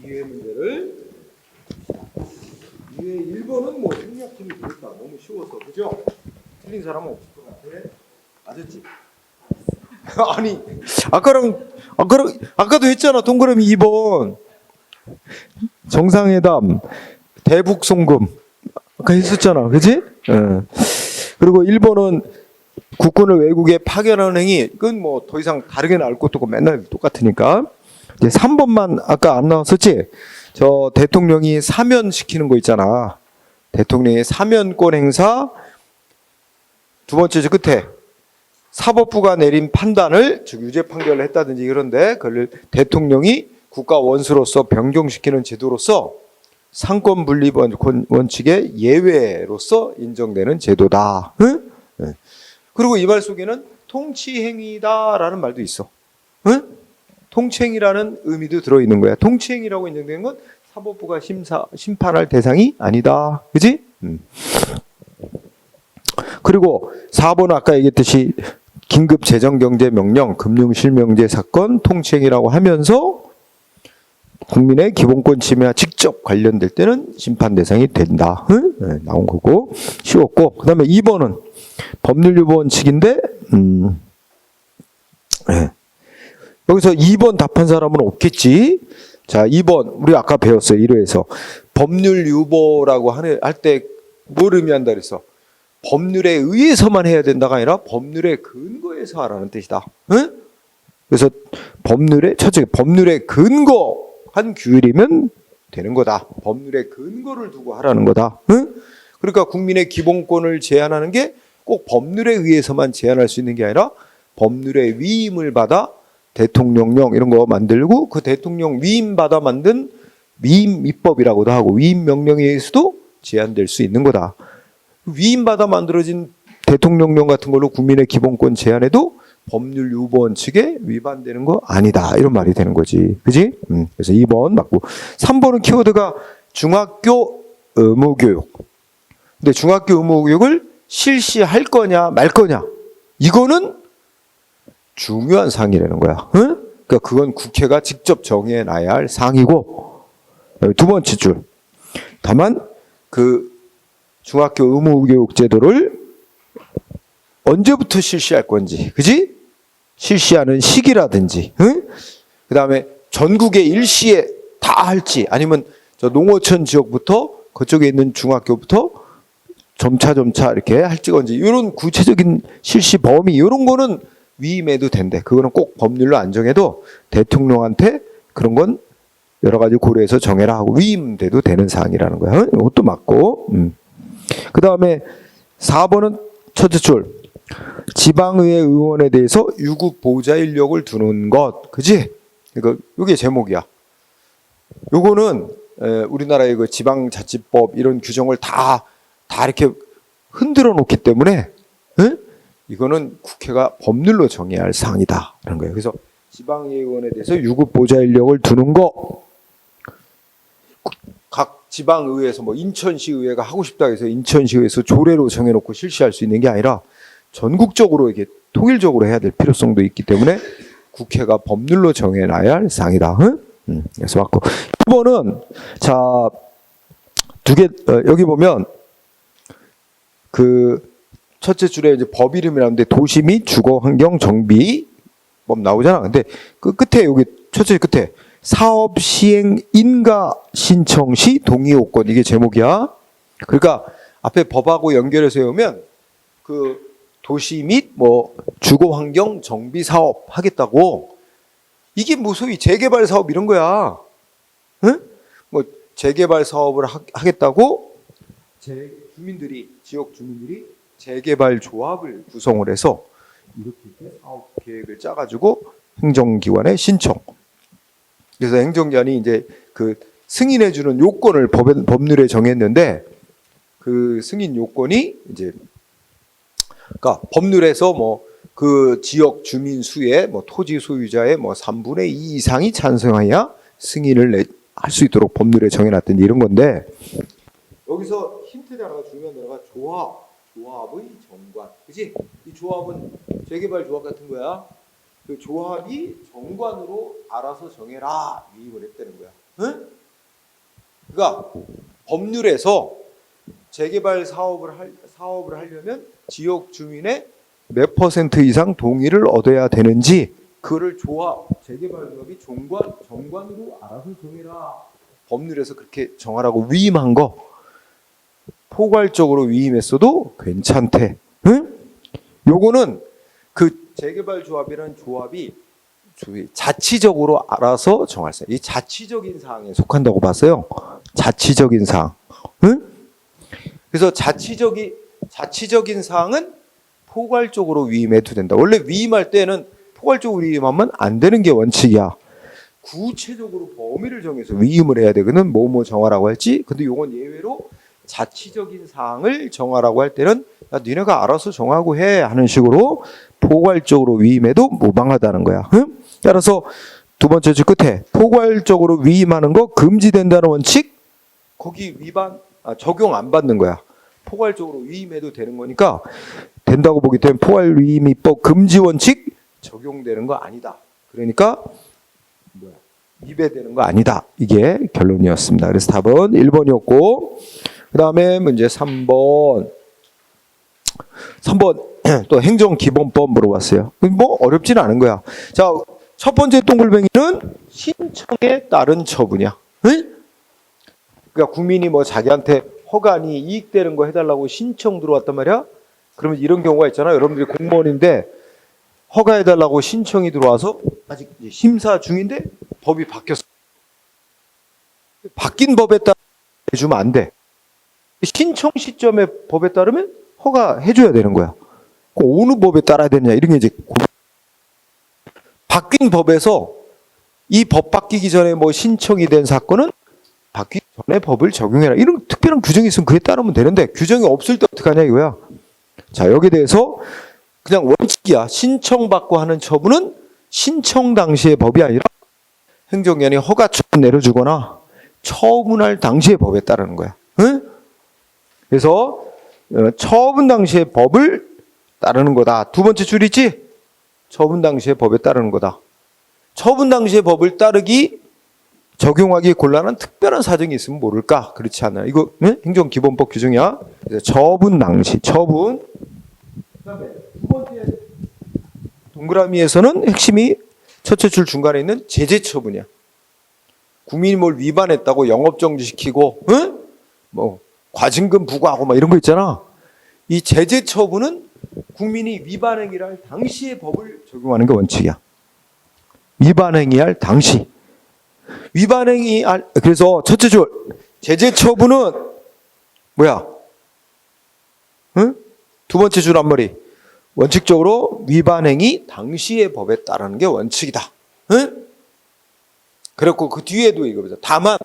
이해 문제를 이해 1번은 뭐 생략팀이 되겠다. 너무 쉬워서 그죠? 틀린 사람은 없을 것 같아. 맞았지? 아니 아까도 했잖아. 동그라미 2번 정상회담 대북송금 아까 했었잖아. 그지? 그리고 1번은 국군을 외국에 파견하는 행위. 그건 뭐 더 이상 다르게 나올 것도 없고 맨날 똑같으니까. 이제 3번만 아까 안 나왔었지? 저 대통령이 사면시키는 거 있잖아. 대통령의 사면권 행사. 두 번째 저 끝에 사법부가 내린 판단을 즉 유죄 판결을 했다든지 그런데 그걸 대통령이 국가 원수로서 변경시키는 제도로서 상권 분립 원칙의 예외로서 인정되는 제도다. 응? 그리고 이 말 속에는 통치행위다라는 말도 있어. 응? 통치행위라는 의미도 들어있는 거야. 통치행위라고 인정된 건 사법부가 심판할 대상이 아니다. 그지? 그리고 4번은 아까 얘기했듯이 긴급 재정경제명령, 금융실명제 사건, 통치행위라고 하면서 국민의 기본권 침해와 직접 관련될 때는 심판 대상이 된다. 네, 나온 거고 쉬웠고 그 다음에 2번은 법률유보 원칙인데 네. 여기서 2번 답한 사람은 없겠지. 자 2번 우리 아까 배웠어요. 1회에서 법률유보라고 할 때 뭘 의미한다 그랬어? 법률에 의해서만 해야 된다가 아니라 법률에 근거해서 하라는 뜻이다. 응? 그래서 첫째 법률에 근거한 규율이면 되는 거다. 법률에 근거를 두고 하라는 거다. 응? 그러니까 국민의 기본권을 제한하는 게 꼭 법률에 의해서만 제한할 수 있는 게 아니라 법률의 위임을 받아 대통령령 이런 거 만들고 그 대통령 위임받아 만든 위임 입법이라고도 하고 위임 명령에 의해서도 제한될 수 있는 거다. 위임받아 만들어진 대통령령 같은 걸로 국민의 기본권 제한해도 법률 유보 원칙에 위반되는 거 아니다. 이런 말이 되는 거지. 그지? 그래서 2번 맞고. 3번은 키워드가 중학교 의무교육. 근데 중학교 의무교육을 실시할 거냐 말 거냐. 이거는 중요한 사항이라는 거야. 응? 그러니까 그건 국회가 직접 정해놔야 할 사항이고. 두 번째 줄. 다만 그 중학교 의무교육 제도를 언제부터 실시할 건지, 그지? 실시하는 시기라든지, 응? 그 다음에 전국의 일시에 다 할지, 아니면 저 농어촌 지역부터 그쪽에 있는 중학교부터 점차 이렇게 할지 건지, 이런 구체적인 실시 범위, 이런 거는 위임해도 된대. 그거는 꼭 법률로 안 정해도 대통령한테 그런 건 여러 가지 고려해서 정해라 하고 위임돼도 되는 사항이라는 거야. 응? 이것도 맞고. 그 다음에 4번은 첫째 줄. 지방의회 의원에 대해서 유급 보좌 인력을 두는 것. 그지? 그러니까 이게 제목이야. 요거는 우리나라의 그 지방자치법 이런 규정을 다 이렇게 흔들어 놓기 때문에 이거는 국회가 법률로 정해야 할 사항이다. 라는 거예요. 그래서 지방의회 의원에 대해서 유급 보좌 인력을 두는 거. 각 지방의회에서 뭐 인천시의회가 하고 싶다 해서 인천시의회에서 조례로 정해놓고 실시할 수 있는 게 아니라 전국적으로 이게 통일적으로 해야 될 필요성도 있기 때문에 국회가 법률로 정해놔야 할 사항이다. 그래서 맞고. 2번은 자 두 개 여기 보면 그 첫째 줄에 이제 법 이름이 나오는데 도시 및 주거 환경 정비법 나오잖아. 근데 그 끝에 여기 첫째 끝에 사업 시행 인가 신청 시 동의 요건 이게 제목이야. 그러니까 앞에 법하고 연결해서 외우면 그 도시 및 뭐 주거 환경 정비 사업 하겠다고 이게 뭐 소위 재개발 사업 이런 거야. 응? 뭐 재개발 사업을 하겠다고 지역 주민들이 재개발 조합을 구성을 해서 이렇게 사업 계획을 짜가지고 행정기관에 신청. 그래서 행정기관이 이제 그 승인해주는 요건을 법률에 정했는데 그 승인 요건이 이제 그러니까 법률에서 뭐 그 지역 주민 수의 뭐 토지 소유자의 뭐 3분의 2 이상이 찬성해야 승인을 할 수 있도록 법률에 정해놨던 이런 건데 여기서 힌트 하나가 중요한 단어가 조합의 정관. 그지? 이 조합은 재개발 조합 같은 거야. 그 조합이 정관으로 알아서 정해라 위임을 했다는 거야. 응? 그러니까 법률에서 재개발 사업을 하려면 지역 주민의 몇 퍼센트 이상 동의를 얻어야 되는지 그거를 재개발 조합이 정관으로 알아서 정해라. 법률에서 그렇게 정하라고 위임한 거 포괄적으로 위임했어도 괜찮대. 응? 요거는 그 재개발 조합이라는 조합이 자치적으로 알아서 정할 수 있어요. 이 자치적인 사항에 속한다고 봤어요. 자치적인 사항. 응? 그래서 자치적인 사항은 포괄적으로 위임해도 된다. 원래 위임할 때는 포괄적으로 위임하면 안 되는 게 원칙이야. 구체적으로 범위를 정해서 위임을 해야 되거든. 뭐뭐 정하라고 할지. 근데 요건 예외로 자치적인 사항을 정하라고 할 때는 야, 니네가 알아서 정하고 해 하는 식으로 포괄적으로 위임해도 무방하다는 거야. 응? 따라서 두 번째 줄 끝에 포괄적으로 위임하는 거 금지된다는 원칙 거기 적용 안 받는 거야. 포괄적으로 위임해도 되는 거니까 된다고 보기 때문에 포괄위임입법 금지 원칙 적용되는 거 아니다. 그러니까 위배되는 거 아니다. 이게 결론이었습니다. 그래서 답은 1번이었고 그 다음에 문제 3번 또 행정기본법 물어봤어요. 뭐 어렵진 않은 거야. 자, 첫 번째 동글뱅이는 신청에 따른 처분이야. 응? 그러니까 국민이 뭐 자기한테 허가니 이익되는 거 해달라고 신청 들어왔단 말이야. 그러면 이런 경우가 있잖아. 여러분들이 공무원인데 허가해달라고 신청이 들어와서 아직 심사 중인데 법이 바뀌었어. 바뀐 법에 따라 해주면 안 돼. 신청 시점에 법에 따르면 허가해줘야 되는 거야. 어느 법에 따라야 되느냐 이런 게 이제 바뀐 법에서 이 법 바뀌기 전에 뭐 신청이 된 사건은 바뀌기 전에 법을 적용해라. 이런 특별한 규정이 있으면 그에 따르면 되는데 규정이 없을 때 어떡하냐 이거야. 자, 여기에 대해서 그냥 원칙이야. 신청받고 하는 처분은 신청 당시의 법이 아니라 행정기관이 허가 처분 내려주거나 처분할 당시의 법에 따르는 거야. 응? 그래서 처분 당시의 법을 따르는 거다. 두 번째 줄 있지? 처분 당시의 법에 따르는 거다. 처분 당시의 법을 적용하기 곤란한 특별한 사정이 있으면 모를까? 그렇지 않나? 이거 네? 행정기본법 규정이야. 그래서 처분 당시, 처분. 그다음에 두 번째 동그라미에서는 핵심이 첫째 줄 중간에 있는 제재 처분이야. 국민이 뭘 위반했다고 영업 정지시키고, 응? 뭐 과징금 부과하고 막 이런 거 있잖아. 이 제재 처분은 국민이 위반 행위를 할 당시의 법을 적용하는 게 원칙이야. 위반 행위할 당시. 그래서 첫째 줄 제재 처분은 뭐야? 응? 두 번째 줄 앞머리. 원칙적으로 위반 행위 당시의 법에 따르는 게 원칙이다. 응? 그랬고 그 뒤에도 이거죠. 다만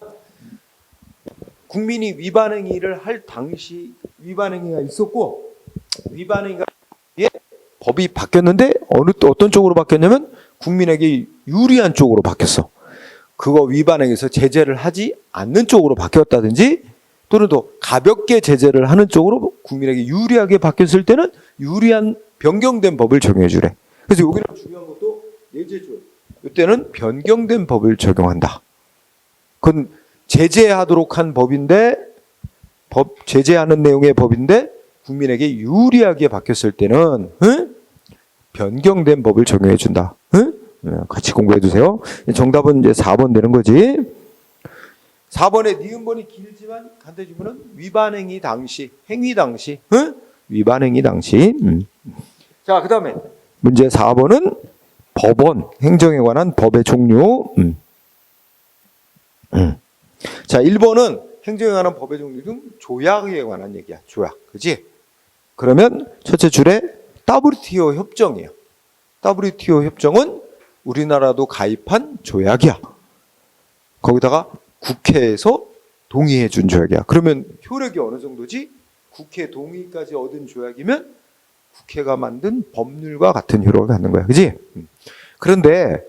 국민이 위반 행위를 할 당시 위반 행위가 있었고 위반 행위가 법이 바뀌었는데 어떤 쪽으로 바뀌었냐면 국민에게 유리한 쪽으로 바뀌었어. 그거 위반행위에서 제재를 하지 않는 쪽으로 바뀌었다든지 또는 더 가볍게 제재를 하는 쪽으로 국민에게 유리하게 바뀌었을 때는 유리한 변경된 법을 적용해 주래. 그래서 여기는 중요한 것도 예제죠. 이때는 변경된 법을 적용한다. 그건 제재하도록 한 법인데 제재하는 내용의 법인데 국민에게 유리하게 바뀌었을 때는 변경된 법을 적용해 준다. 같이 공부해 두세요. 정답은 이제 4번 되는 거지. 4번에 니은번이 길지만 간단히 주면은 위반행위 당시, 행위 당시, 위반행위 당시. 자, 그 다음에 문제 4번은 법원, 행정에 관한 법의 종류. 자, 1번은 행정에 관한 법의 종류 중 조약에 관한 얘기야. 조약, 그지? 그러면 첫째 줄에 WTO 협정이에요. WTO 협정은 우리나라도 가입한 조약이야. 거기다가 국회에서 동의해 준 조약이야. 그러면 효력이 어느 정도지? 국회 동의까지 얻은 조약이면 국회가 만든 법률과 같은 효력을 갖는 거야. 그지? 그런데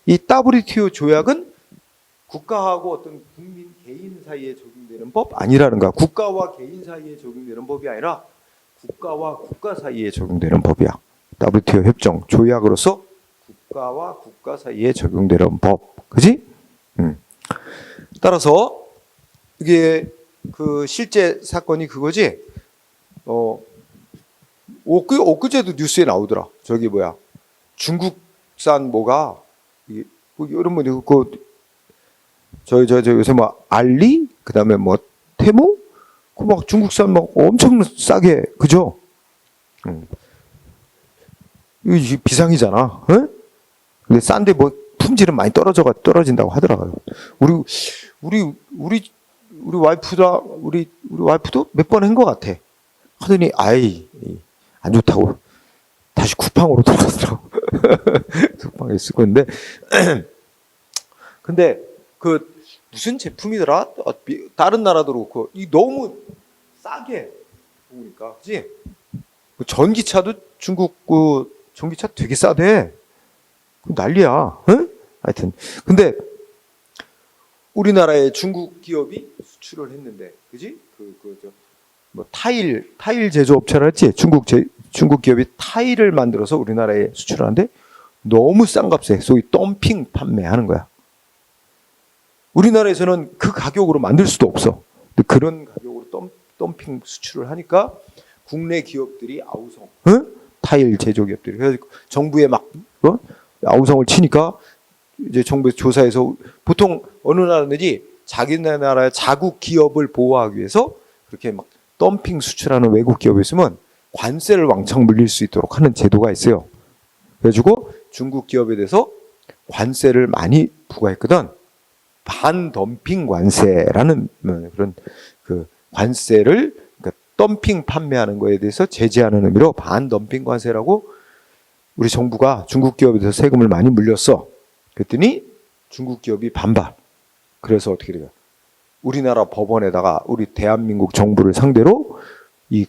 이 WTO 조약은 국가하고 어떤 국민, 개인 사이에 적용되는 법 아니라는 거야. 국가와 개인 사이에 적용되는 법이 아니라 국가와 국가 사이에 적용되는 법이야. WTO 협정, 조약으로서 국가와 국가 사이에 적용되는 법. 그지? 따라서 이게 그 실제 사건이 그거지. 엊그제도 뉴스에 나오더라. 저기 뭐야, 중국산 뭐가 이런 분이 저 요새 뭐 알리, 그다음에 뭐 테무, 그 막 중국산 막 엄청 싸게, 그죠? 이게 비상이잖아. 응? 근데 싼데 뭐 품질은 많이 떨어진다고 하더라고요. 우리 와이프도 몇 번 한 것 같아. 하더니 아이 안 좋다고 다시 쿠팡으로 돌아가더라고. 쿠팡에 쓰고 있는데 근데 그 무슨 제품이더라? 다른 나라도 그렇고 이 너무 싸게 보니까, 그지? 전기차도 중국 전기차 되게 싸대. 난리야. 응? 하여튼 근데 우리나라에 중국 기업이 수출을 했는데, 그지? 뭐 타일 제조업체라 했지. 중국 기업이 타일을 만들어서 우리나라에 수출하는데 너무 싼 값에 소위 덤핑 판매하는 거야. 우리나라에서는 그 가격으로 만들 수도 없어. 근데 그런 가격으로 덤핑 수출을 하니까 국내 기업들이 아우성, 응? 타일 제조 기업들이 그래서 정부에 막 아우성을 치니까 이제 정부에서 조사해서 보통 어느 나라든지 자기네 나라의 자국 기업을 보호하기 위해서 그렇게 막 덤핑 수출하는 외국 기업이 있으면 관세를 왕창 물릴 수 있도록 하는 제도가 있어요. 그래가지고 중국 기업에 대해서 관세를 많이 부과했거든. 반덤핑 관세라는 그런 그 관세를, 그러니까 덤핑 판매하는 거에 대해서 제재하는 의미로 반덤핑 관세라고 우리 정부가 중국 기업에 대해서 세금을 많이 물렸어. 그랬더니 중국 기업이 반발. 그래서 어떻게 돼요? 우리나라 법원에다가 우리 대한민국 정부를 상대로 이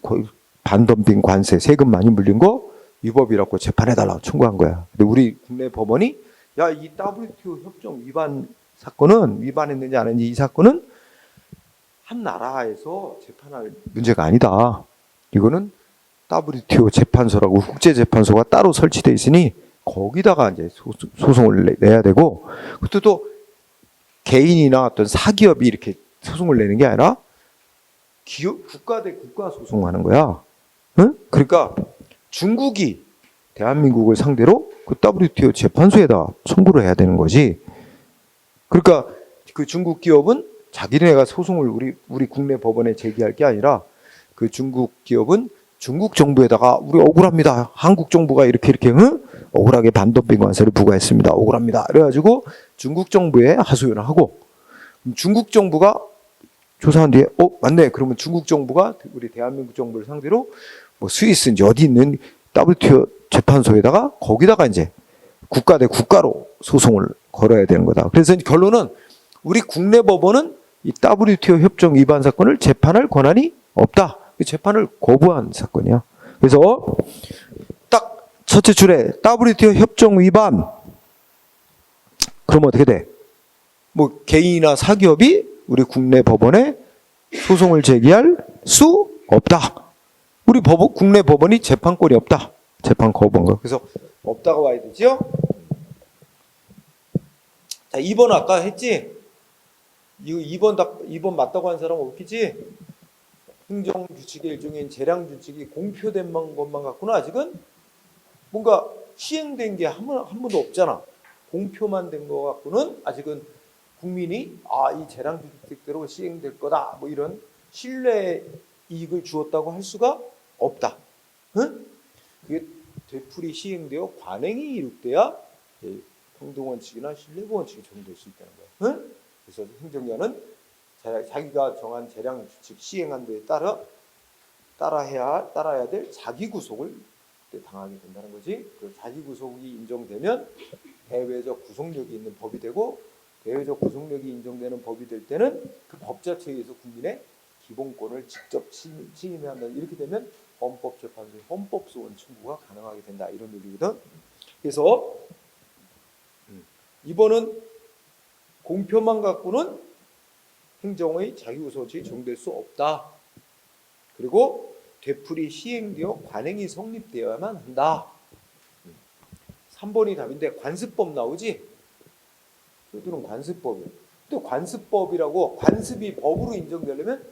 반덤핑 관세 세금 많이 물린 거 위법이라고 재판해달라고 청구한 거야. 근데 우리 국내 법원이 야, 이 WTO 협정 위반했는지 안 했는지 이 사건은 한 나라에서 재판할 문제가 아니다. 이거는 WTO 재판소라고 국제재판소가 따로 설치돼 있으니 거기다가 이제 소송을 내야 되고, 그것도 또 개인이나 어떤 사기업이 이렇게 소송을 내는 게 아니라 국가 대 국가 소송하는 거야. 응? 그러니까 중국이 대한민국을 상대로 그 WTO 재판소에다 청구를 해야 되는 거지. 그러니까 그 중국 기업은 자기네가 소송을 우리 국내 법원에 제기할 게 아니라 그 중국 기업은 중국 정부에다가 우리 억울합니다. 한국 정부가 이렇게 응? 억울하게 반덤핑 관세를 부과했습니다. 억울합니다. 그래가지고 중국 정부에 하소연을 하고, 중국 정부가 조사한 뒤에 맞네. 그러면 중국 정부가 우리 대한민국 정부를 상대로 뭐 스위스인지 어디 있는 WTO 재판소에다가 거기다가 이제 국가 대 국가로 소송을 걸어야 되는 거다. 그래서 결론은 우리 국내 법원은 이 WTO 협정 위반 사건을 재판할 권한이 없다. 재판을 거부한 사건이야. 그래서 딱 첫째 줄에 WTO 협정 위반. 그러면 어떻게 돼? 뭐 개인이나 사기업이 우리 국내 법원에 소송을 제기할 수 없다. 우리 국내 법원이 재판권이 없다. 재판 거부한 거. 그래서 없다고 와야 되죠? 자, 2번 아까 했지? 이거 2번 맞다고 한 사람 없겠지? 행정규칙의 일종인 재량규칙이 공표된 것만 갖고는 아직은 뭔가 시행된 게 한 번도 없잖아. 공표만 된 거 갖고는 아직은 국민이 이 재량규칙대로 시행될 거다. 뭐 이런 신뢰 이익을 주었다고 할 수가 없다. 응? 그게 되풀이 시행되어 관행이 이룩돼야 평등원칙이나 신뢰원칙이 적용될 수 있다는 거야. 응? 그래서 행정관은 자기가 정한 재량규칙 시행한 데에 따라야 될 자기 구속을 당하게 된다는 거지. 그 자기 구속이 인정되면 대외적 구속력이 있는 법이 되고, 대외적 구속력이 인정되는 법이 될 때는 그 법 자체에 의해서 국민의 기본권을 직접 침해한다. 이렇게 되면 헌법재판소의 헌법소원 청구가 가능하게 된다. 이런 논리거든. 그래서 이번은 공표만 갖고는 행정의 자기구속이 적용될 수 없다. 그리고 되풀이 시행되어 관행이 성립되어야만 한다. 3번이 답인데 관습법 나오지? 저들은 관습법이에요. 또 관습법이라고 관습이 법으로 인정되려면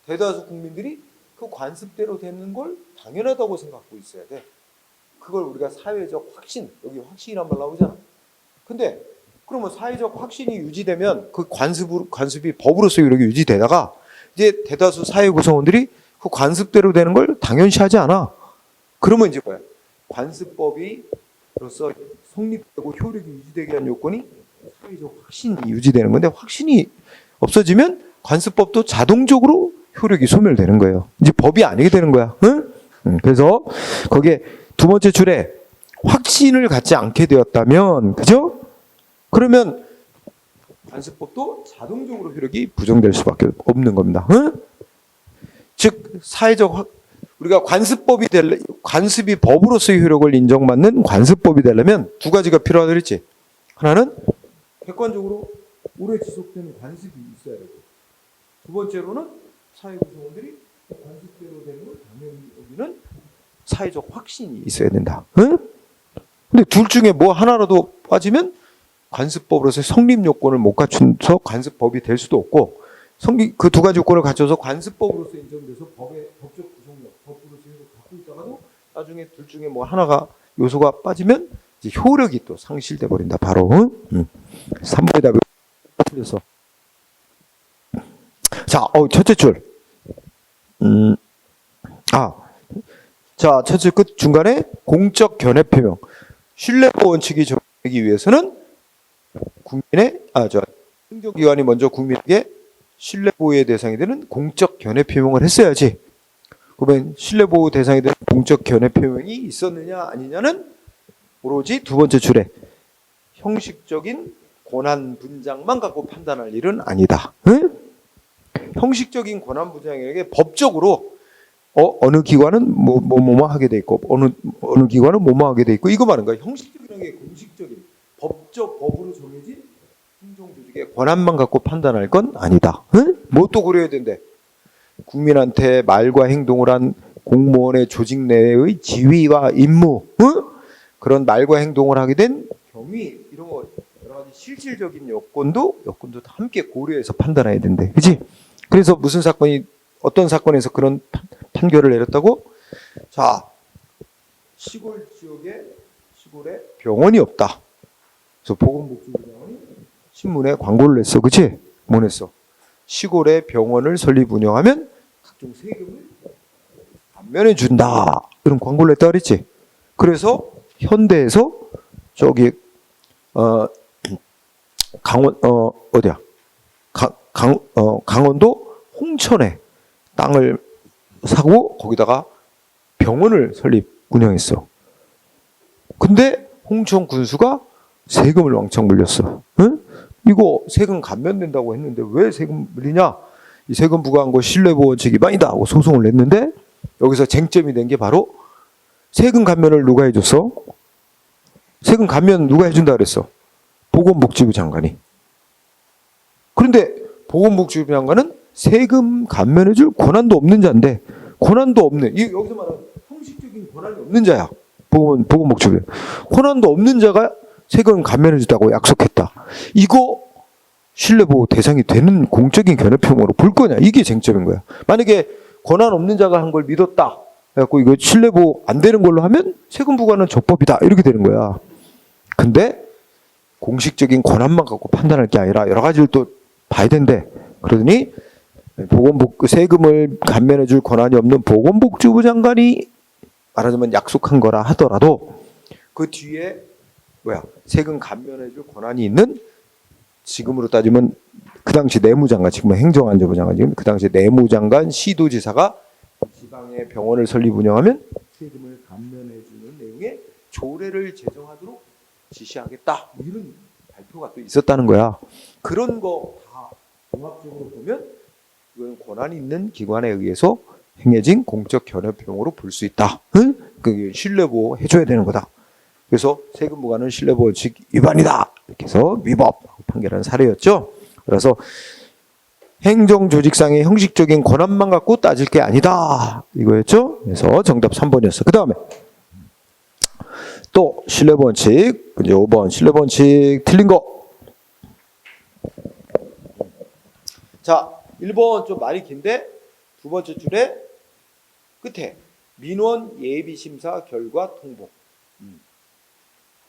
대다수 국민들이 그 관습대로 되는 걸 당연하다고 생각하고 있어야 돼. 그걸 우리가 사회적 확신, 여기 확신이란 말 나오잖아. 근데 그러면 사회적 확신이 유지되면 그 관습이 법으로서 이렇게 유지되다가 이제 대다수 사회 구성원들이 그 관습대로 되는 걸 당연시하지 않아. 그러면 이제 뭐야? 관습법이로서 성립되고 효력이 유지되게 한 요건이 사회적 확신이 유지되는 건데 확신이 없어지면 관습법도 자동적으로 효력이 소멸되는 거예요. 이제 법이 아니게 되는 거야. 응? 그래서 거기에 두 번째 줄에 확신을 갖지 않게 되었다면, 그죠? 그러면 관습법도 자동적으로 효력이 부정될 수밖에 없는 겁니다. 응? 즉 우리가 관습이 법으로서의 효력을 인정받는 관습법이 되려면 두 가지가 필요하다 그랬지. 하나는 객관적으로 오래 지속되는 관습이 있어야 되고, 두 번째로는 사회 구성원들이 관습대로 되는 걸 당연히 여기는 사회적 확신이 있어야 된다. 응? 근데 둘 중에 뭐 하나라도 빠지면 관습법으로서 성립 요건을 못 갖춘서 관습법이 될 수도 없고, 그 두 가지 요건을 갖춰서 관습법으로서 인정돼서 법적 구성력, 법으로서 갖고 있다가도 나중에 둘 중에 뭐 하나가 요소가 빠지면 이제 효력이 또 상실돼 버린다. 바로 3번의 답이 틀렸어. 자, 첫째 줄. 자, 첫째 끝 중간에 공적 견해 표명. 신뢰보호 원칙이 적용되기 위해서는 행정기관이 먼저 국민에게 신뢰보호의 대상이 되는 공적 견해 표명을 했어야지. 그러면 신뢰보호 대상이 되는 공적 견해 표명이 있었느냐 아니냐는 오로지 두 번째 줄에 형식적인 권한 분장만 갖고 판단할 일은 아니다. 응? 형식적인 권한 분장에게 법적으로 어느 기관은 뭐뭐 하게 돼 있고 어느 기관은 뭐뭐 하게 돼 있고 이거 말은 거야. 형식적인 게 공식적인 법으로 정해진 행정조직의 권한만 갖고 판단할 건 아니다. 응? 뭐 또 그래야 된대. 국민한테 말과 행동을 한 공무원의 조직 내의 지위와 임무, 응? 그런 말과 행동을 하게 된 경위 이런 거 여러 가지 실질적인 여건도 다 함께 고려해서 판단해야 된대. 그렇지? 그래서 무슨 사건이 어떤 사건에서 그런 판결을 내렸다고? 자, 시골에 병원이 없다. 그래서 보건복지부장이 신문에 광고를 냈어. 그치? 뭐 냈어? 시골에 병원을 설립 운영하면 각종 세금을 감면해 준다. 이런 광고를 냈다 그랬지? 그래서 현대에서 저기 강원도 홍천에 땅을 사고 거기다가 병원을 설립 운영했어. 근데 홍천 군수가 세금을 왕창 물렸어. 응? 이거 세금 감면된다고 했는데 왜 세금 물리냐? 이 세금 부과한 거 신뢰보호 원칙 위반이다 하고 소송을 냈는데 여기서 쟁점이 된 게 바로 세금 감면을 누가 해줬어? 세금 감면 누가 해준다 그랬어? 보건복지부 장관이. 그런데 보건복지부 장관은 세금 감면해줄 권한도 없는 자인데 권한도 없는 여기서 말하는 형식적인 권한이 없는 자야. 보건복지부 권한도 없는 자가 세금 감면해준다고 약속했다. 이거 신뢰보호 대상이 되는 공적인 견해표명으로 볼 거냐? 이게 쟁점인 거야. 만약에 권한 없는 자가 한 걸 믿었다. 그래갖고 이거 신뢰보호 안 되는 걸로 하면 세금 부과는 적법이다. 이렇게 되는 거야. 근데 공식적인 권한만 갖고 판단할 게 아니라 여러 가지를 또 봐야 된대. 그러더니 세금을 감면해 줄 권한이 없는 보건복지부 장관이 말하자면 약속한 거라 하더라도 그 뒤에 세금 감면해 줄 권한이 있는 지금으로 따지면 그 당시 내무장관, 지금은 행정안전부 장관이지만 그 당시 내무장관, 시도지사가 지방의 병원을 설립 운영하면 세금을 감면해 주는 내용의 조례를 제정하도록 지시하겠다. 이런 발표가 또 있었다는 거야. 그런 거 다 종합적으로 보면 이건 권한이 있는 기관에 의해서 행해진 공적 견해표명으로 볼 수 있다. 응? 그게 신뢰보호 해줘야 되는 거다. 그래서 세금 부과는 신뢰보호 원칙 위반이다. 이렇게 해서 위법 판결한 사례였죠. 그래서 행정조직상의 형식적인 권한만 갖고 따질 게 아니다. 이거였죠. 그래서 정답 3번이었어. 그 다음에 또 신뢰보호 원칙, 이제 5번 신뢰보호 원칙 틀린 거. 자, 1번 좀 말이 긴데 두 번째 줄에 끝에 민원 예비심사 결과 통보.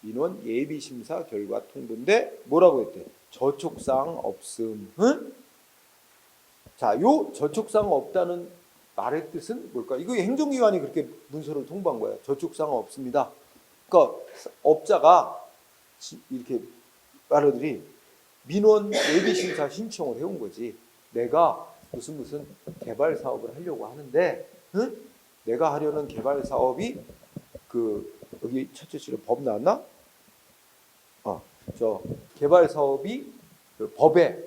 민원 예비심사 결과 통보인데 뭐라고 했대? 저촉사항 없음. 응? 자, 요 저촉사항 없다는 말의 뜻은 뭘까? 이거 행정기관이 그렇게 문서를 통보한 거야. 저촉사항 없습니다. 그러니까 업자가 이렇게 말하들이 민원 예비심사 신청을 해온 거지. 내가 무슨 개발 사업을 하려고 하는데, 응? 내가 하려는 개발 사업이 여기 첫째 줄에 법 나왔나? 저 개발 사업이 그 법에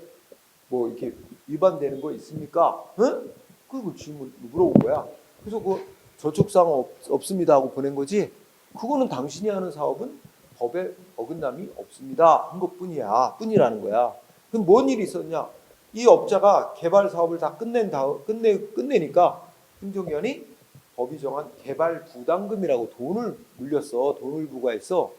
뭐 이렇게 위반되는 거 있습니까? 응? 그걸 질문 물어본 거야. 그래서 그 저촉사항 없습니다 하고 보낸 거지. 그거는 당신이 하는 사업은 법에 어긋남이 없습니다 한 것뿐이라는 거야. 그럼 뭔 일이 있었냐? 이 업자가 개발 사업을 다 끝내니까 행정기관이 법이 정한 개발 부담금이라고 돈을 물렸어. 돈을 부과했어.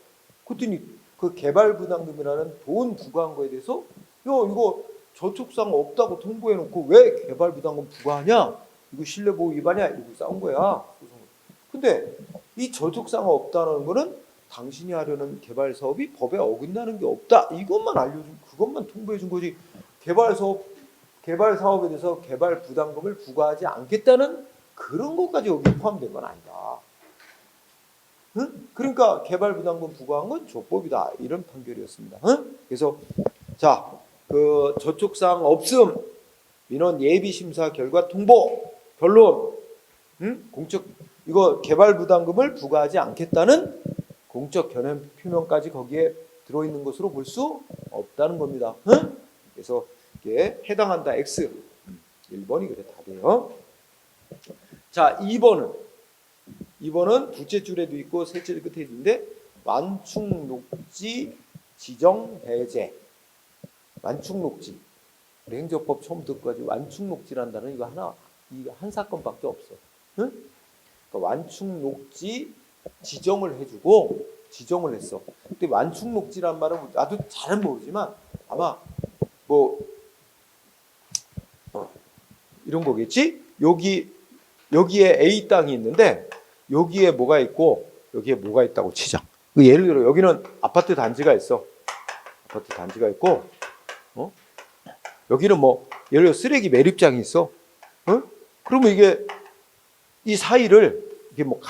그랬더니 그 개발 부담금이라는 돈 부과한 거에 대해서 이거 저촉사항 없다고 통보해놓고 왜 개발 부담금 부과하냐? 이거 신뢰보호 위반이야? 이러고 싸운 거야. 근데 이 저촉사항 없다는 거는 당신이 하려는 개발 사업이 법에 어긋나는 게 없다. 이것만 알려준, 그것만 통보해 준 거지. 개발 사업에 대해서 개발 부담금을 부과하지 않겠다는 그런 것까지 여기 포함된 건 아니다. 응? 그러니까 개발 부담금 부과한 건 조법이다. 이런 판결이었습니다. 응? 그래서 자, 그 저촉사항 없음, 민원 예비 심사 결과 통보, 결론, 응? 이거 개발 부담금을 부과하지 않겠다는 공적 견해 표명까지 거기에 들어있는 것으로 볼 수 없다는 겁니다. 응? 그래서 이게 해당한다 X. 1번이 그래 답이에요. 자, 2번은 둘째 줄에도 있고 셋째 줄 끝에 있는데 완충녹지 지정 배제. 완충녹지. 우리 행정법 처음부터 끝까지 완충녹지라는 단어는 이거 한 사건밖에 없어. 응? 그러니까 완충녹지 지정을 해주고 지정을 했어. 근데 완충녹지란 말은 나도 잘은 모르지만 아마 뭐 이런 거겠지? 여기에 A 땅이 있는데 여기에 뭐가 있고 여기에 뭐가 있다고 치자. 예를 들어 여기는 아파트 단지가 있어. 아파트 단지가 있고 여기는 뭐 예를 들어 쓰레기 매립장이 있어. 그러면 이게 이 사이를 이게 뭐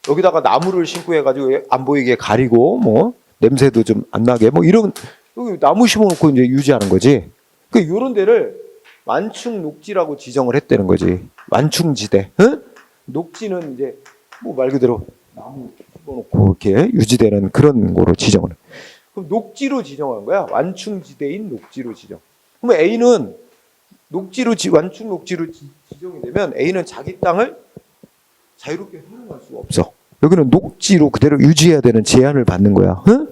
여기다가 나무를 심고 해가지고 안 보이게 가리고 뭐 냄새도 좀 안 나게 뭐 이런 여기 나무 심어놓고 이제 유지하는 거지. 그 이런 데를 완충녹지라고 지정을 했다는 거지. 완충지대. 응? 녹지는 이제 뭐 말 그대로 나무 심어놓고 이렇게 유지되는 그런 거로 지정을 해. 그럼 녹지로 지정한 거야. 완충지대인 녹지로 지정. 그럼 A는 완충 녹지로 지정이 되면 A는 자기 땅을 자유롭게 활용할 수가 없어. 여기는 녹지로 그대로 유지해야 되는 제한을 받는 거야. 응?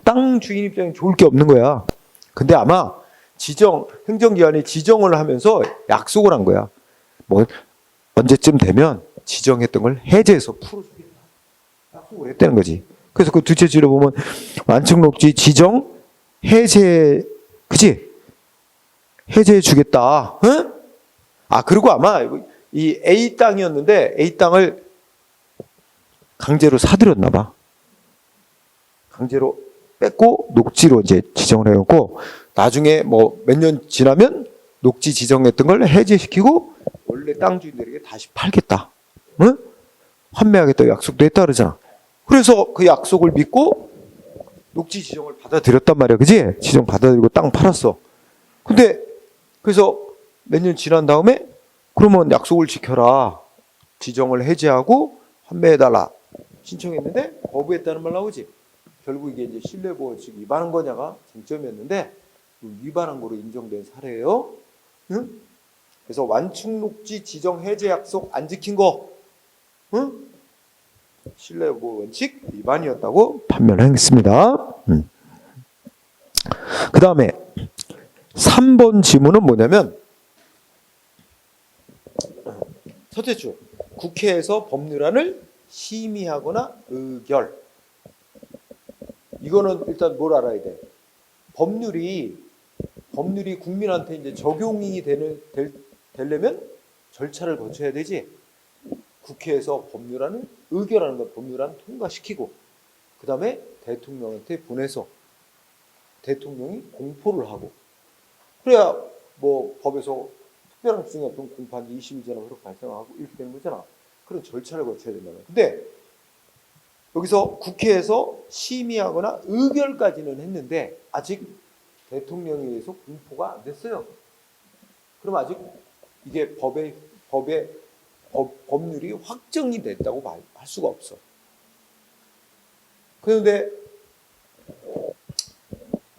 땅 주인 입장에 좋을 게 없는 거야. 근데 아마 행정기관이 지정을 하면서 약속을 한 거야. 뭐 언제쯤 되면 지정했던 걸 해제해서 풀어주겠다. 약속을 했다는 거지. 그래서 그 둘째 줄에 보면 완충녹지 지정 해제, 그치? 해제해 주겠다. 응? 그리고 아마 이 A 땅이었는데 A 땅을 강제로 사들였나 봐. 강제로 뺏고 녹지로 이제 지정을 해놓고 나중에 뭐 몇 년 지나면 녹지 지정했던 걸 해제시키고 원래 땅 주인들에게 다시 팔겠다. 응? 환매하겠다 약속도 했다 그러잖아. 그래서 그 약속을 믿고 녹지 지정을 받아들였단 말이야. 그지? 지정 받아들이고 땅 팔았어. 근데 그래서 몇 년 지난 다음에 그러면 약속을 지켜라. 지정을 해제하고 환매해달라. 신청했는데 거부했다는 말 나오지. 결국 이게 이제 신뢰보호칙 위반한 거냐가 쟁점이었는데 위반한 거로 인정된 사례예요. 응? 그래서 완충녹지 지정 해제 약속 안 지킨 거, 응? 신뢰보호 원칙 위반이었다고 판명했습니다. 그 다음에 3번 지문은 뭐냐면 첫째 줄 국회에서 법률안을 심의하거나 의결. 이거는 일단 뭘 알아야 돼? 법률이 국민한테 이제 적용이 되려면 절차를 거쳐야 되지. 국회에서 법률안을 의결하는 거, 법률안 통과시키고 그 다음에 대통령한테 보내서 대통령이 공포를 하고 그래야 뭐 법에서 특별한 규정이 없으면 공포한 20일 전에 그렇게 발생하고 이렇게 되는 거잖아. 그런 절차를 거쳐야 된다면. 근데 여기서 국회에서 심의하거나 의결까지는 했는데 아직 대통령에 의해서 공포가 안 됐어요. 그럼 아직 이게 법률이 확정이 됐다고 할 수가 없어. 그런데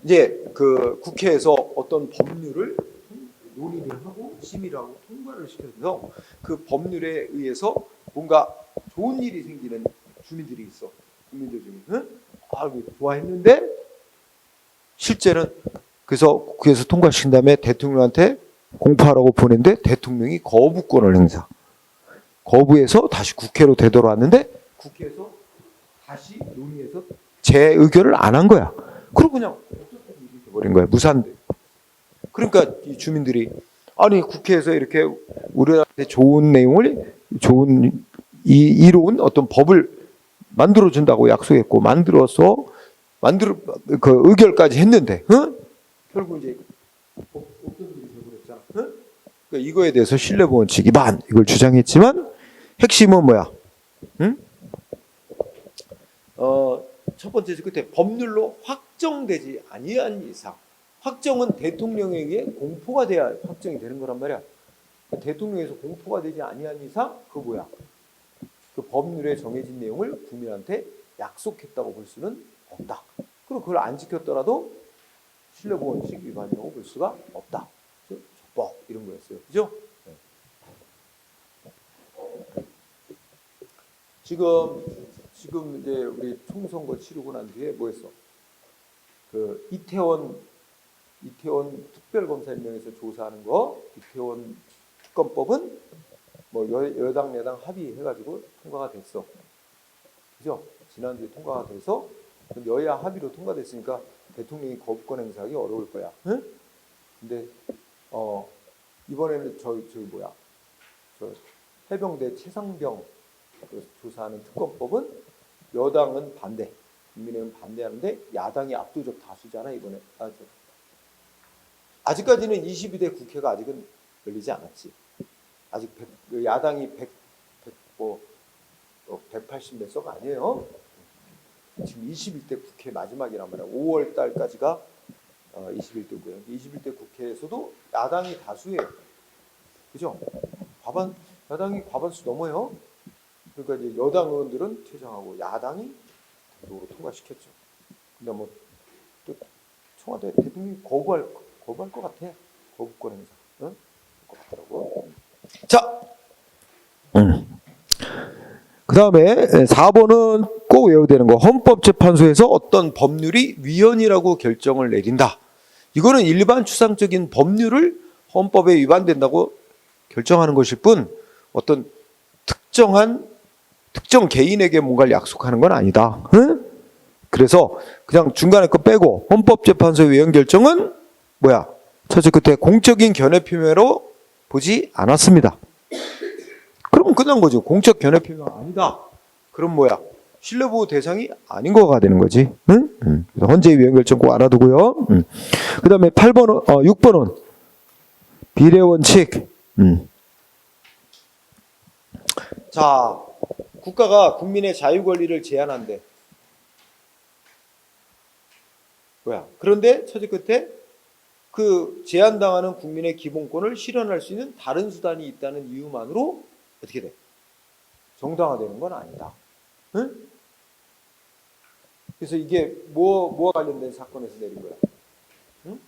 이제 그 국회에서 어떤 법률을 논의를 하고 심의를 하고 통과를 시켜서 그 법률에 의해서 뭔가 좋은 일이 생기는 주민들이 있어. 국민들 중에. 응? 아, 좋아했는데 실제는 그래서 국회에서 통과시킨 다음에 대통령한테 공포하라고 보냈는데 대통령이 거부권을 행사. 거부해서 다시 국회로 되돌아왔는데 국회에서 다시 논의해서 재의결을 안 한 거야. 그리고 그냥 버린 거야. 무산돼. 그러니까 이 주민들이 아니 국회에서 이렇게 우리한테 좋은 내용을 좋은 이로운 어떤 법을 만들어 준다고 약속했고 그 의결까지 했는데 결국 이제 어떤 일이 되버렸잖아. 그러니까 이거에 대해서 신뢰보호 원칙 위반 이걸 주장했지만 핵심은 뭐야? 첫 번째 끝에 법률로 확정되지 아니한 이상 확정은 대통령에 의해 공포가 돼야 확정이 되는 거란 말이야. 대통령에서 공포가 되지 아니한 이상 그 뭐야? 그 법률에 정해진 내용을 국민한테 약속했다고 볼 수는 없다. 그리고 그걸 안 지켰더라도 신뢰보호 원칙 위반이라고 볼 수가 없다. 적법 이런 거였어요. 그죠? 네. 지금 이제 우리 총선거 치르고 난 뒤에 뭐 했어? 그 이태원 특별검사 임명해서 조사하는 거 이태원 특검법은 뭐 여당 야당 합의해가지고 통과가 됐어. 그죠? 지난주에 통과가 돼서 여야 합의로 통과됐으니까 대통령이 거부권 행사하기 어려울 거야. 응? 근데 이번에는 저 해병대 최상병 조사하는 특검법은 여당은 반대, 국민의힘은 반대하는데 야당이 압도적 다수잖아 이번에. 아직까지는 22대 국회가 아직은 열리지 않았지. 아직 야당이 180 몇 석 아니에요. 지금 21대 국회 마지막이란 말이야. 5월 달까지가 21대고요. 21대 국회에서도 야당이 다수예요. 그죠? 야당이 과반수 넘어요. 그러니까 이제 여당 의원들은 퇴장하고 야당이 단독으로 통과시켰죠. 근데 뭐 또 청와대 대통령이 거부할 것 같아. 거부권 행사. 응? 것 같더라고. 자, 그 다음에 4번은 꼭 외워야 되는 거. 헌법재판소에서 어떤 법률이 위헌이라고 결정을 내린다. 이거는 일반 추상적인 법률을 헌법에 위반된다고 결정하는 것일 뿐 어떤 특정 개인에게 뭔가를 약속하는 건 아니다. 응? 그래서 그냥 중간에 거 빼고 헌법재판소의 위헌 결정은 뭐야? 첫째 끝에 공적인 견해 표명으로 보지 않았습니다. 그럼 끝난 거죠. 공적 견해 표명 아니다. 그럼 뭐야? 신뢰보호 대상이 아닌 거가 되는 거지. 응? 그래서 헌재의 위헌 결정 꼭 알아두고요. 그 다음에 6번은 비례 원칙. 자, 국가가 국민의 자유 권리를 제한한대. 뭐야? 그런데 첫째 끝에 그 제한당하는 국민의 기본권을 실현할 수 있는 다른 수단이 있다는 이유만으로 어떻게 돼? 정당화되는 건 아니다. 응? 그래서 이게 뭐와 관련된 사건에서 내린 거야? 응?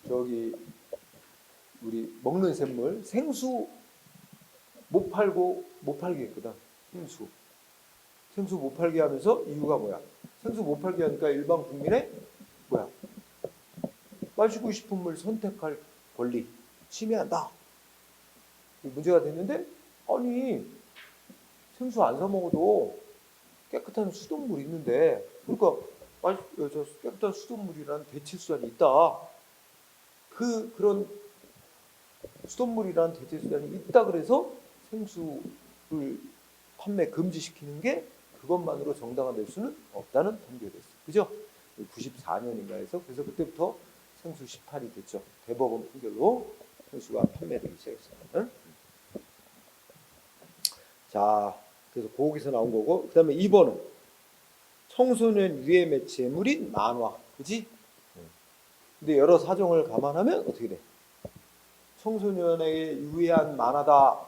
저기 우리 먹는 샘물 생수 못 팔게 했거든. 생수 못 팔게 하면서 이유가 뭐야? 생수 못 팔게 하니까 일반 국민의 뭐야? 마시고 싶은 물 선택할 권리 침해한다. 문제가 됐는데 아니 생수 안 사 먹어도 깨끗한 수돗물이 있는데 그러니까 깨끗한 수돗물이라는 대체 수단이 있다. 그런 수돗물이라는 대체 수단이 있다 그래서 생수를 판매 금지시키는 게 그것만으로 정당화될 수는 없다는 판결이 됐어요. 그죠? 94년인가에서 그래서 그때부터 생수 18이 됐죠. 대법원 판결로 생수가 판매되기 시작했어요. 응? 자, 그래서 거기서 나온 거고, 그 다음에 2번은 청소년 유해 매체물인 만화, 그지? 근데 여러 사정을 감안하면 어떻게 돼? 청소년에게 유해한 만화다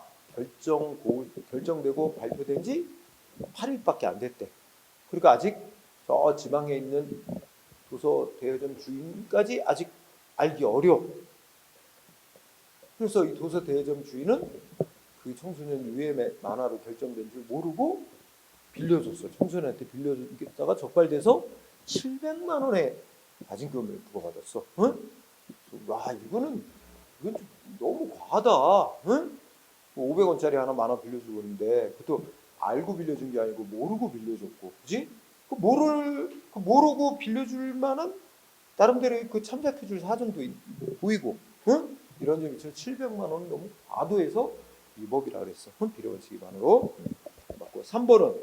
결정되고 발표된 지 8일밖에 안 됐대. 그러니까 아직 저 지방에 있는 도서 대여점 주인까지 아직 알기 어려워. 그래서 이 도서 대여점 주인은 그 청소년 유해 만화로 결정된 줄 모르고 빌려줬어. 청소년한테 빌려줬다가 적발돼서 700만 원의 가진금을 부과받았어. 응? 와, 이건 좀 너무 과하다. 응? 500원짜리 하나 만화 빌려주고 있는데 그것도 알고 빌려준 게 아니고 모르고 빌려줬고, 그지? 모르고 빌려줄 만한 나름대로 그 참작해줄 사정도 보이고, 응? 이런 점이 있어서 700만 원은 너무 과도해서 위법이라 그랬어. 비례원칙 위반으로 맞고. 3번은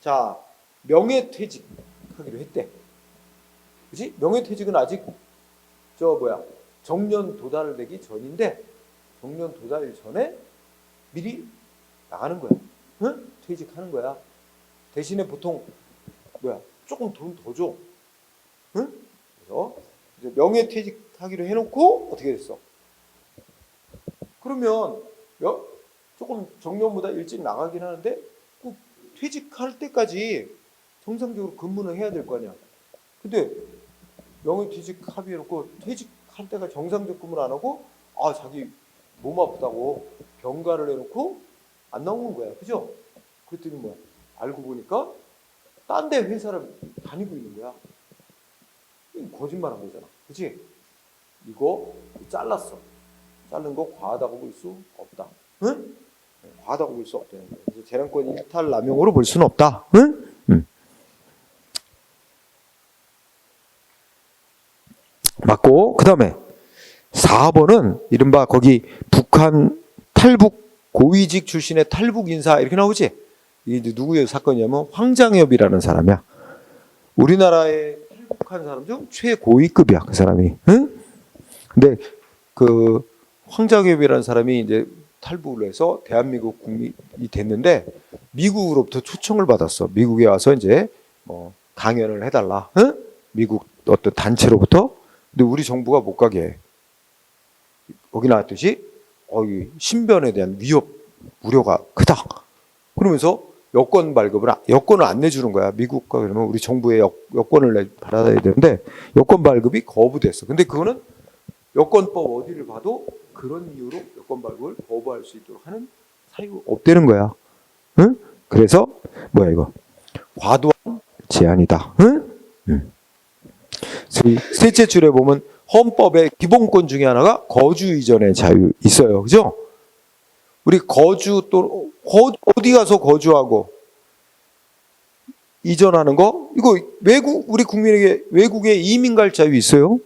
자, 명예퇴직하기로 했대. 그지? 명예퇴직은 아직 정년 도달되기 전인데 정년 도달 전에 미리 나가는 거야. 응? 퇴직하는 거야. 대신에 보통 조금 돈 더 줘. 응? 그래서 이제 명예퇴직하기로 해놓고 어떻게 됐어? 그러면 조금 정년보다 일찍 나가긴 하는데 꼭 퇴직할 때까지 정상적으로 근무는 해야 될 거 아니야. 근데 명예퇴직 합의해놓고 퇴직할 때가 정상적 근무를 안 하고 자기 몸 아프다고 병가를 해놓고 안 나오는 거야. 그죠? 그랬더니 알고 보니까 딴 데 회사를 다니고 있는 거야. 거짓말한 거잖아. 그치? 이거 잘랐어. 자른 거 과하다고 볼 수 없다. 응? 과하다고 볼 수 없다는 거예요. 그래서 재량권 일탈 남용으로 볼 수는 없다. 응? 맞고, 그 다음에 4번은 이른바 거기 북한 탈북 고위직 출신의 탈북 인사 이렇게 나오지? 이게 누구의 사건이냐면 황장엽이라는 사람이야. 우리나라에 탈북한 사람 중 최고위급이야, 그 사람이. 응? 근데 그 황장엽이라는 사람이 이제 탈북을 해서 대한민국 국민이 됐는데 미국으로부터 초청을 받았어. 미국에 와서 이제 강연을 해달라. 응? 미국 어떤 단체로부터. 근데 우리 정부가 못 가게 해. 거기 나왔듯이 신변에 대한 위협, 우려가 크다. 그러면서 여권을 안 내주는 거야. 미국과 그러면 우리 정부의 여권을 받아야 되는데 여권 발급이 거부됐어. 근데 그거는 여권법 어디를 봐도 그런 이유로 여권 발급을 거부할 수 있도록 하는 사유가 없다는 거야. 응? 그래서 이거 과도한 제한이다. 응? 셋째 줄에 보면 헌법의 기본권 중에 하나가 거주 이전의 자유 있어요. 그죠? 우리 어디 가서 거주하고 이전하는 거 이거 우리 국민에게 외국에 이민 갈 자유 있어요.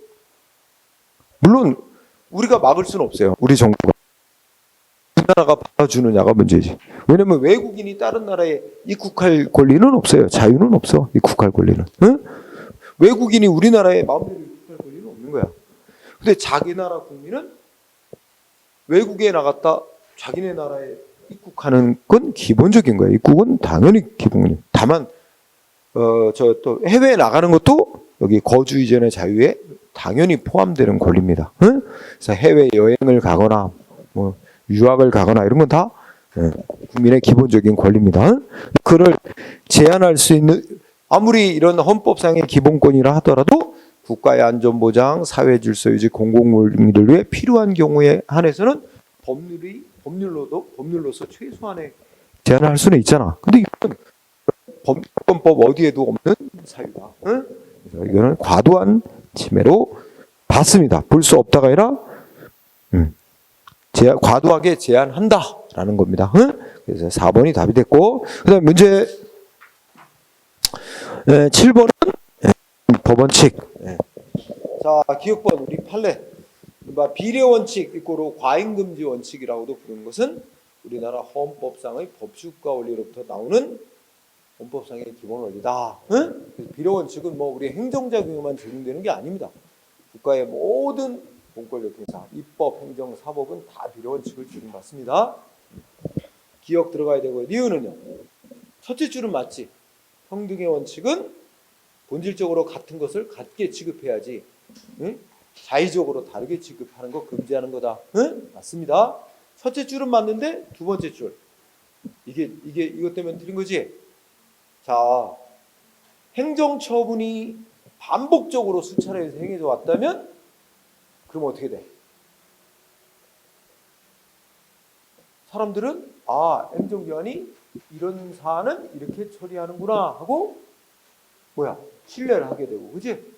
물론 우리가 막을 수는 없어요. 우리 정부가. 우리나라가 받아주느냐가 문제지. 왜냐면 외국인이 다른 나라에 입국할 권리는 없어요. 자유는 없어. 입국할 권리는. 응? 외국인이 우리나라에 마음대로 입국할 권리는 없는 거야. 근데 자기 나라 국민은 외국에 나갔다 자기네 나라에 입국하는 건 기본적인 거야. 입국은 당연히 기본이에요. 다만 또 해외에 나가는 것도 여기 거주 이전의 자유에 당연히 포함되는 권리입니다. 응? 그래서 해외 여행을 가거나 유학을 가거나 이런 건 다 국민의 기본적인 권리입니다. 응? 그를 제한할 수 있는 아무리 이런 헌법상의 기본권이라 하더라도 국가의 안전보장, 사회질서 유지, 공공물을 위해 필요한 경우에 한해서는 법률로서 최소한의 제한을 할 수는 있잖아. 근데 이건 법권법 어디에도 없는 사유다. 응? 그래서 이거는 과도한 침해로 봤습니다. 볼 수 없다가 아니라 과도하게 제한한다라는 겁니다. 응? 그래서 4번이 답이 됐고, 그다음 문제 7번은 법원칙. 자, 기억번 우리 판례 이른바 비례원칙 이꼬로 과잉금지 원칙이라고도 부르는 것은 우리나라 헌법상의 법칙과 원리로부터 나오는 헌법상의 기본 원리다. 응? 그래서 비례원칙은 뭐 우리 행정작용에만 적용되는 게 아닙니다. 국가의 모든 공권력 행사, 입법, 행정, 사법은 다 비례원칙을 적용받습니다. 기억 들어가야 되고요. 이유는요. 첫째 줄은 맞지. 평등의 원칙은 본질적으로 같은 것을 같게 취급해야지. 응? 자의적으로 다르게 취급하는 거 금지하는 거다. 응? 맞습니다. 첫째 줄은 맞는데 두 번째 줄. 이것 때문에 틀린 거지. 자, 행정처분이 반복적으로 수차례에서 행해져 왔다면 그럼 어떻게 돼? 사람들은 행정기관이 이런 사안은 이렇게 처리하는구나 하고 신뢰를 하게 되고, 그지?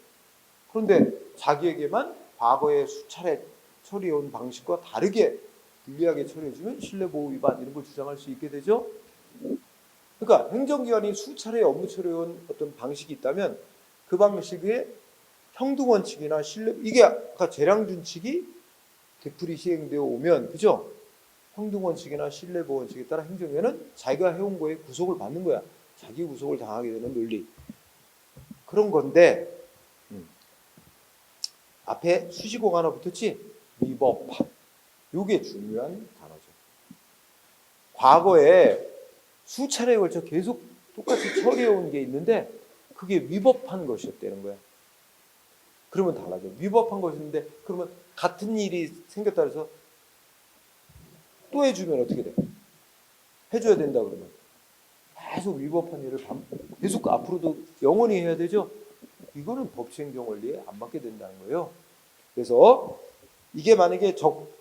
그런데 자기에게만 과거에 수차례 처리해온 방식과 다르게 불리하게 처리해주면 신뢰보호 위반 이런 걸 주장할 수 있게 되죠. 그러니까 행정기관이 수차례 업무 처리해온 어떤 방식이 있다면 그 방식의 평등원칙이나 이게 아까 재량준칙이 되풀이 시행되어 오면, 그죠? 평등원칙이나 신뢰보호원칙에 따라 행정기관은 자기가 해온 거에 구속을 받는 거야. 자기 구속을 당하게 되는 논리. 그런 건데 앞에 수식어가 하나 붙었지? 위법한. 이게 중요한 단어죠. 과거에 수차례에 걸쳐 계속 똑같이 처리해온 게 있는데 그게 위법한 것이었다는 거야. 그러면 달라져. 위법한 것인데 그러면 같은 일이 생겼다 해서 또 해주면 어떻게 돼? 해줘야 된다 그러면 계속 위법한 일을 계속 앞으로도 영원히 해야 되죠? 이거는 법치행정 원리에 안 맞게 된다는 거예요. 그래서 이게 만약에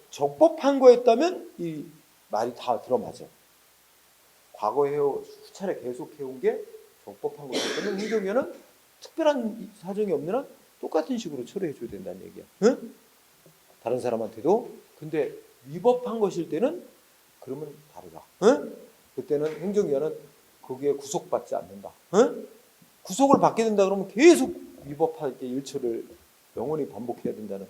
적법한 거였다면 이 말이 다 들어맞아. 과거에 수차례 계속 해온 게 적법한 것이었다면 행정위원은 특별한 사정이 없는 한 똑같은 식으로 처리해줘야 된다는 얘기야. 응? 다른 사람한테도. 근데 위법한 것일 때는 그러면 다르다. 응? 그때는 행정위원은 거기에 구속받지 않는다. 응? 구속을 받게 된다 그러면 계속 위법하게 일처를 영원히 반복해야 된다는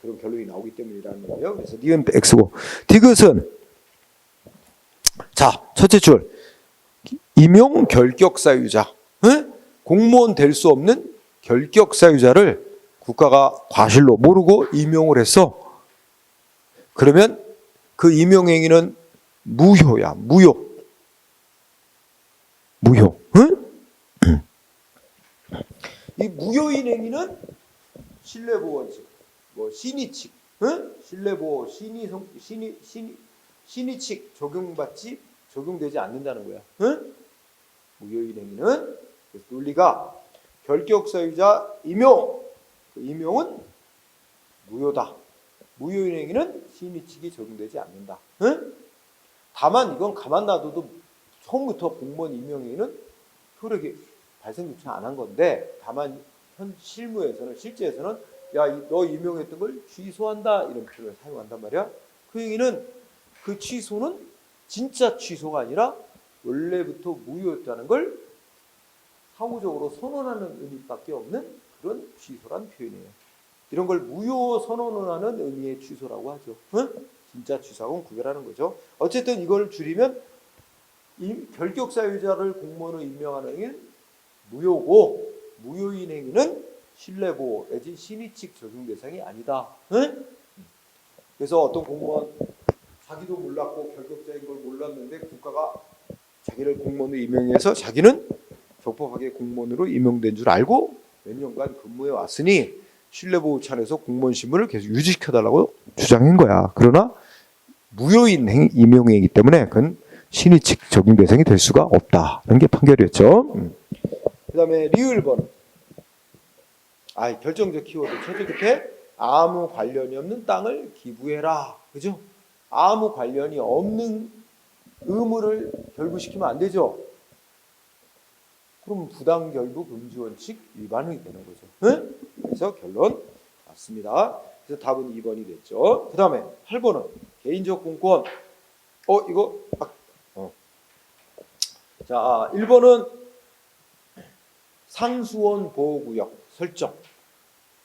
그런 결론이 나오기 때문이라는 거예요. 그래서 니은 X고 디귿은 자 첫째 줄 임용 결격사유자. 응? 공무원 될 수 없는 결격사유자를 국가가 과실로 모르고 임용을 했어. 그러면 그 임용행위는 무효야. 무효. 응? 이 무효인 행위는 신뢰보호원칙, 신의칙, 응? 신뢰보호, 신의칙 적용되지 않는다는 거야. 응? 무효인 행위는 그래서 논리가 결격사유자 임용, 그 임용은 무효다. 무효인 행위는 신의칙이 적용되지 않는다. 응? 다만 이건 가만 놔둬도 처음부터 공무원 임용행위는 효력이 발생조차 안 한 건데 다만 실제에서는 너 임용했던 걸 취소한다 이런 표현을 사용한단 말이야. 그 행위는 그 취소는 진짜 취소가 아니라 원래부터 무효였다는 걸 사후적으로 선언하는 의미밖에 없는 그런 취소란 표현이에요. 이런 걸 무효 선언을 하는 의미의 취소라고 하죠. 응? 진짜 취소하고는 구별하는 거죠. 어쨌든 이걸 줄이면 결격사유자를 공무원으로 임명하는 행위는 무효고 무효인 행위는 신뢰보호 내지 신의칙 적용 대상이 아니다. 응? 그래서 어떤 공무원 자기도 몰랐고 결격자인 걸 몰랐는데 국가가 자기를 공무원으로 임명해서 자기는 적법하게 공무원으로 임명된 줄 알고 몇 년간 근무해 왔으니 신뢰보호 차원에서 공무원 신분을 계속 유지시켜달라고 주장한 거야. 그러나 무효인 임용행위이기 때문에 그건 신의칙 적용 대상이 될 수가 없다는 게 판결이었죠. 그 다음에 리을번. 결정적 키워드. 첫째 끝에 아무 관련이 없는 땅을 기부해라. 그죠? 아무 관련이 없는 의무를 결부시키면 안 되죠. 그럼 부당결부 금지원칙 위반이 되는 거죠. 응? 그래서 결론 맞습니다. 그래서 답은 2번이 됐죠. 그 다음에 8번은 개인적 공권. 자, 1번은 상수원 보호구역 설정.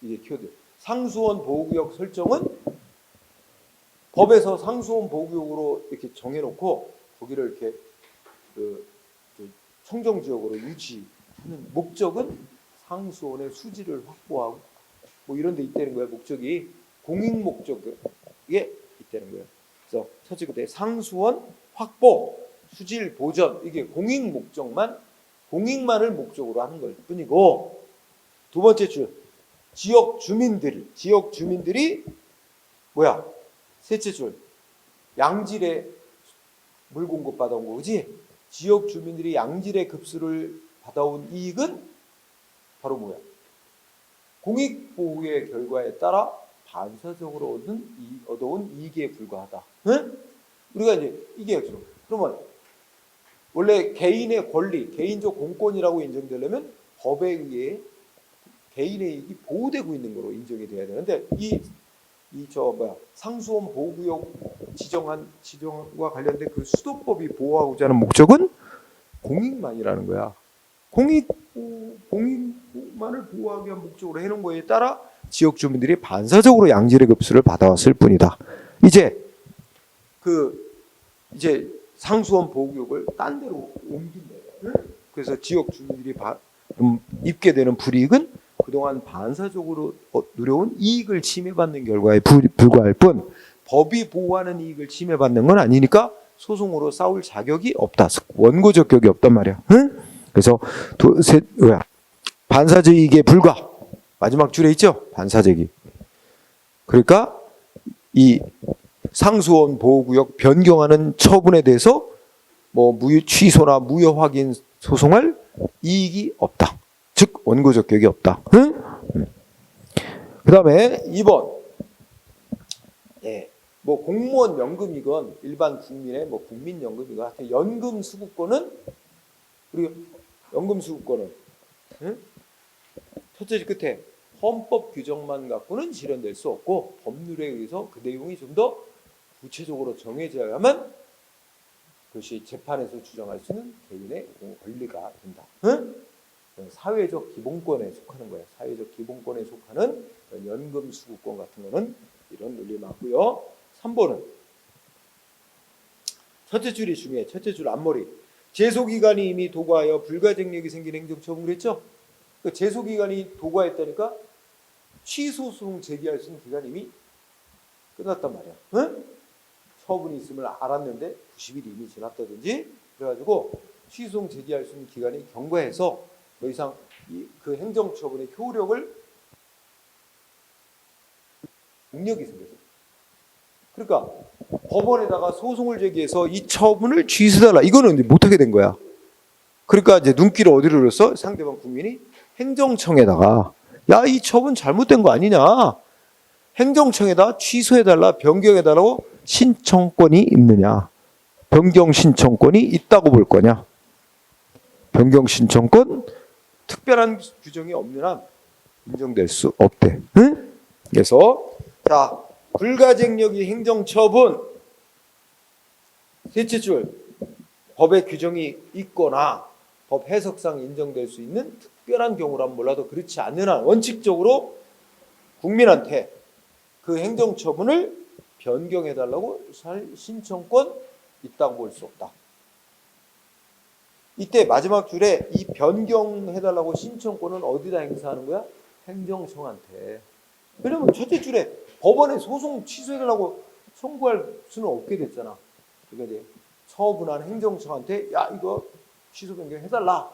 이게 키워드. 상수원 보호구역 설정은 법에서 상수원 보호구역으로 이렇게 정해놓고 거기를 이렇게 그 청정지역으로 유지하는 목적은 상수원의 수지를 확보하고 뭐 이런 데 있다는 거예요. 목적이 공익 목적에 있다는 거예요. 그래서 첫째 그때 상수원 확보, 수질 보전 이게 공익만을 목적으로 하는 걸 뿐이고 두 번째 줄 지역 주민들이 뭐야? 셋째 줄 양질의 물 공급 받아온 거지. 지역 주민들이 양질의 급수를 받아온 이익은 바로 뭐야? 공익보호의 결과에 따라 반사적으로 얻어온 이익에 불과하다. 응? 우리가 이제 이게 그러면 원래 개인의 권리, 개인적 공권이라고 인정되려면 법에 의해 개인의 이익이 보호되고 있는 거로 인정이 돼야 되는데 상수원 보호구역 지정과 관련된 그 수도법이 보호하고자 하는 목적은 공익만이라는 거야. 공익만을 보호하기 위한 목적으로 해놓은 거에 따라 지역 주민들이 반사적으로 양질의 급수를 받아왔을 뿐이다. 이제 상수원 보호구역을 딴 데로 옮긴다. 그래서 지역 주민들이 입게 되는 불이익은 그동안 반사적으로 누려온 이익을 침해받는 결과에 불과할 뿐 법이 보호하는 이익을 침해받는 건 아니니까 소송으로 싸울 자격이 없다. 원고적 격이 없단 말이야. 응? 그래서 반사적 이익에 불과. 마지막 줄에 있죠? 반사적 이익. 그러니까 이 상수원 보호구역 변경하는 처분에 대해서 뭐 취소나 무효 확인 소송할 이익이 없다. 즉 원고적 격이 없다. 응? 그 다음에 2번. 뭐 공무원 연금이건 일반 국민의 뭐 국민연금이건 하여튼 연금 수급권은 응? 첫째 끝에 헌법 규정만 갖고는 실현될 수 없고 법률에 의해서 그 내용이 좀 더 구체적으로 정해져야만 그것이 재판에서 주장할 수 있는 개인의 권리가 된다. 응? 사회적 기본권에 속하는 거예요. 사회적 기본권에 속하는 연금 수급권 같은 거는 이런 논리 맞고요. 3번은 첫째 줄이 중요해. 첫째 줄 앞머리. 제소기간이 이미 도과하여 불가쟁력이 생긴 행정처분 그랬죠? 그 제소기간이 도과했다니까 취소소송 제기할 수 있는 기간이 이미 끝났단 말이야. 응? 처분이 있음을 알았는데 90일이 이미 지났다든지 그래가지고 취소소송 제기할 수 있는 기간이 경과해서 더 이상 그 행정처분의 효력을 능력이 생겨서 그러니까 법원에다가 소송을 제기해서 이 처분을 취소해달라 이거는 못하게 된 거야. 그러니까 이제 눈길을 어디로 흘렸어? 상대방 국민이 행정청에다가 야 이 처분 잘못된 거 아니냐 행정청에다 취소해달라 변경해달라고 신청권이 있느냐 변경 신청권이 있다고 볼 거냐 변경 신청권 특별한 규정이 없는 한 인정될 수 없대. 응? 그래서 자 불가쟁력이 행정처분 셋째 줄 법의 규정이 있거나 법 해석상 인정될 수 있는 특별한 경우라면 몰라도 그렇지 않는 한 원칙적으로 국민한테 그 행정처분을 변경해달라고 할 신청권 있다고 볼 수 없다. 이때 마지막 줄에 이 변경해달라고 신청권은 어디다 행사하는 거야? 행정청한테. 왜냐면 첫째 줄에 법원에 소송 취소해달라고 청구할 수는 없게 됐잖아. 그러니까 이제 처분한 행정청한테 야 이거 취소 변경해달라.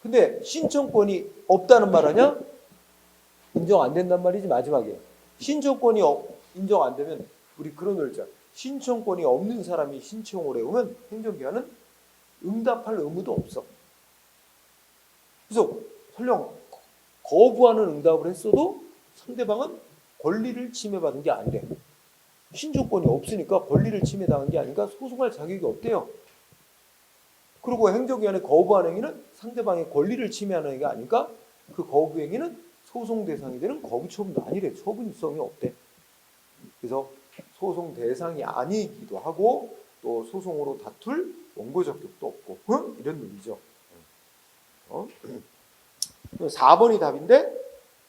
근데 신청권이 없다는 말 아니야? 인정 안 된단 말이지 마지막에. 신청권이 인정 안 되면 우리 그런 걸 있잖아. 신청권이 없는 사람이 신청을 해오면 행정기관은 응답할 의무도 없어. 그래서 설령 거부하는 응답을 했어도 상대방은 권리를 침해받은 게 아니래. 신청권이 없으니까 권리를 침해당한 게 아니니까 소송할 자격이 없대요. 그리고 행정기관의 거부하는 행위는 상대방의 권리를 침해하는 행위가 아니니까 그 거부 행위는 소송 대상이 되는 거부 처분도 아니래. 처분성이 없대. 그래서 소송 대상이 아니기도 하고 또 소송으로 다툴 원고적 격도 없고 이런 논리죠. 4번이 답인데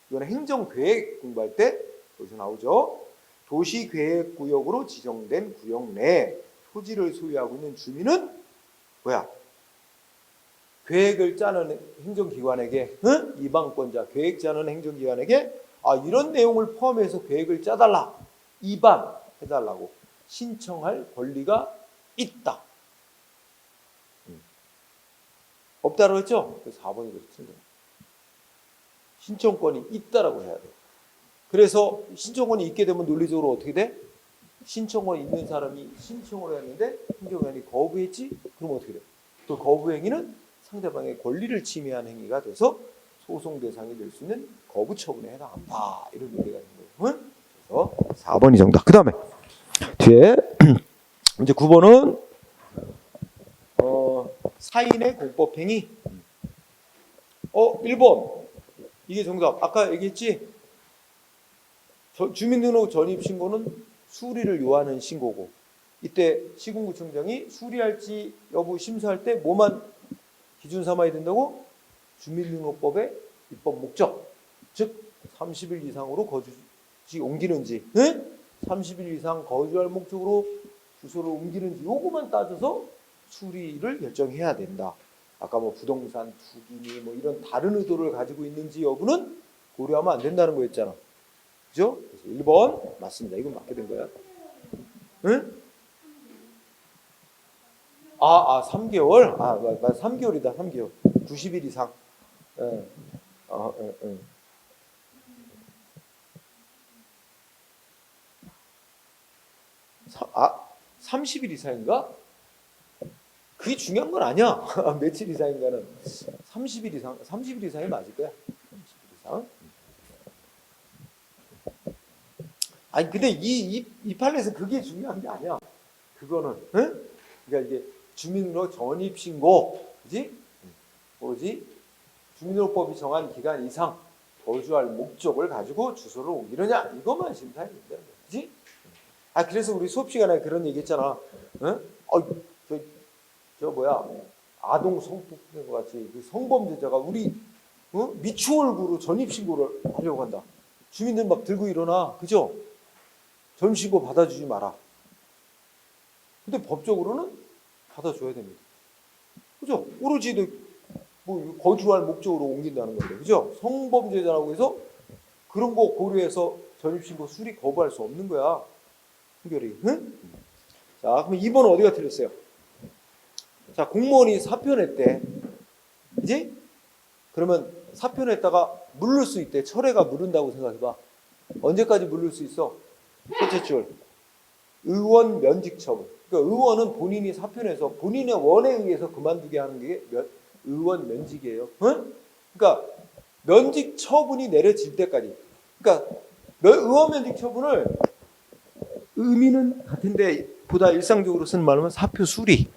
이거는 행정계획 공부할 때 여기서 나오죠. 도시계획구역으로 지정된 구역 내에 토지를 소유하고 있는 주민은 뭐야? 계획을 짜는 행정기관에게, 응? 이방권자, 계획 짜는 행정기관에게 이런 내용을 포함해서 계획을 짜달라, 이반해달라고 신청할 권리가 있다. 없다고 했죠? 그래서 4번이 그렇게 틀린 거예요. 신청권이 있다라고 해야 돼. 그래서 신청권이 있게 되면 논리적으로 어떻게 돼? 신청권이 있는 사람이 신청을 했는데 행정기관이 거부했지? 그럼 어떻게 돼? 그 거부 행위는 상대방의 권리를 침해한 행위가 돼서 소송 대상이 될 수 있는 거부 처분에 해당한다. 이런 논리가 있는 거예요. 응? 그래서 4번이 정답. 그 다음에 뒤에 이제 9번은 사인의 공법 행위. 1번 이게 정답. 아까 얘기했지? 주민등록 전입신고는 수리를 요하는 신고고, 이때 시군구청장이 수리할지 여부 심사할 때 뭐만 기준 삼아야 된다고? 주민등록법의 입법 목적, 즉 30일 이상으로 거주지 옮기는지, 네? 30일 이상 거주할 목적으로 주소를 옮기는지 요거만 따져서 수리를 결정해야 된다. 아까 뭐 부동산 투기니 뭐 이런 다른 의도를 가지고 있는지 여부는 고려하면 안 된다는 거였잖아. 그죠? 그래서 1번 맞습니다. 이건 맞게 된 거야. 응? 3개월? 3개월이다. 3개월. 90일 이상. 예. 30일 이상인가? 그게 중요한 건 아니야. 며칠 이상인가는. 30일 이상이 맞을 거야. 30일 이상. 아니, 근데 이 판에서 그게 중요한 게 아니야. 그거는. 응? 그러니까 이게 주민등록 전입신고, 그지? 뭐지? 주민등록법이 정한 기간 이상 거주할 목적을 가지고 주소를 옮기느냐? 이것만 심사해야 된다. 그지? 그래서 우리 수업 시간에 그런 얘기 했잖아. 응? 아동 성폭행과 같이 그 성범죄자가 우리 미추홀구로 전입신고를 하려고 한다. 주민들 막 들고 일어나. 그죠? 전입신고 받아주지 마라. 근데 법적으로는 받아줘야 됩니다. 그죠? 오로지 뭐 거주할 목적으로 옮긴다는 건데. 그죠? 성범죄자라고 해서 그런 거 고려해서 전입신고 수리 거부할 수 없는 거야. 판결이. 응? 자, 그럼 2번은 어디가 틀렸어요? 자, 공무원이 사표 냈대. 그지? 그러면 사표 냈다가 물를 수 있대. 철회가 물른다고 생각해봐. 언제까지 물를 수 있어? 첫째 줄. 의원 면직 처분. 그러니까 의원은 본인이 사표 내서 본인의 원에 의해서 그만두게 하는 게 의원 면직이에요. 응? 그러니까 면직 처분이 내려질 때까지. 그러니까 의원 면직 처분을 의미는 같은데 보다 일상적으로 쓰는 말은 사표 수리.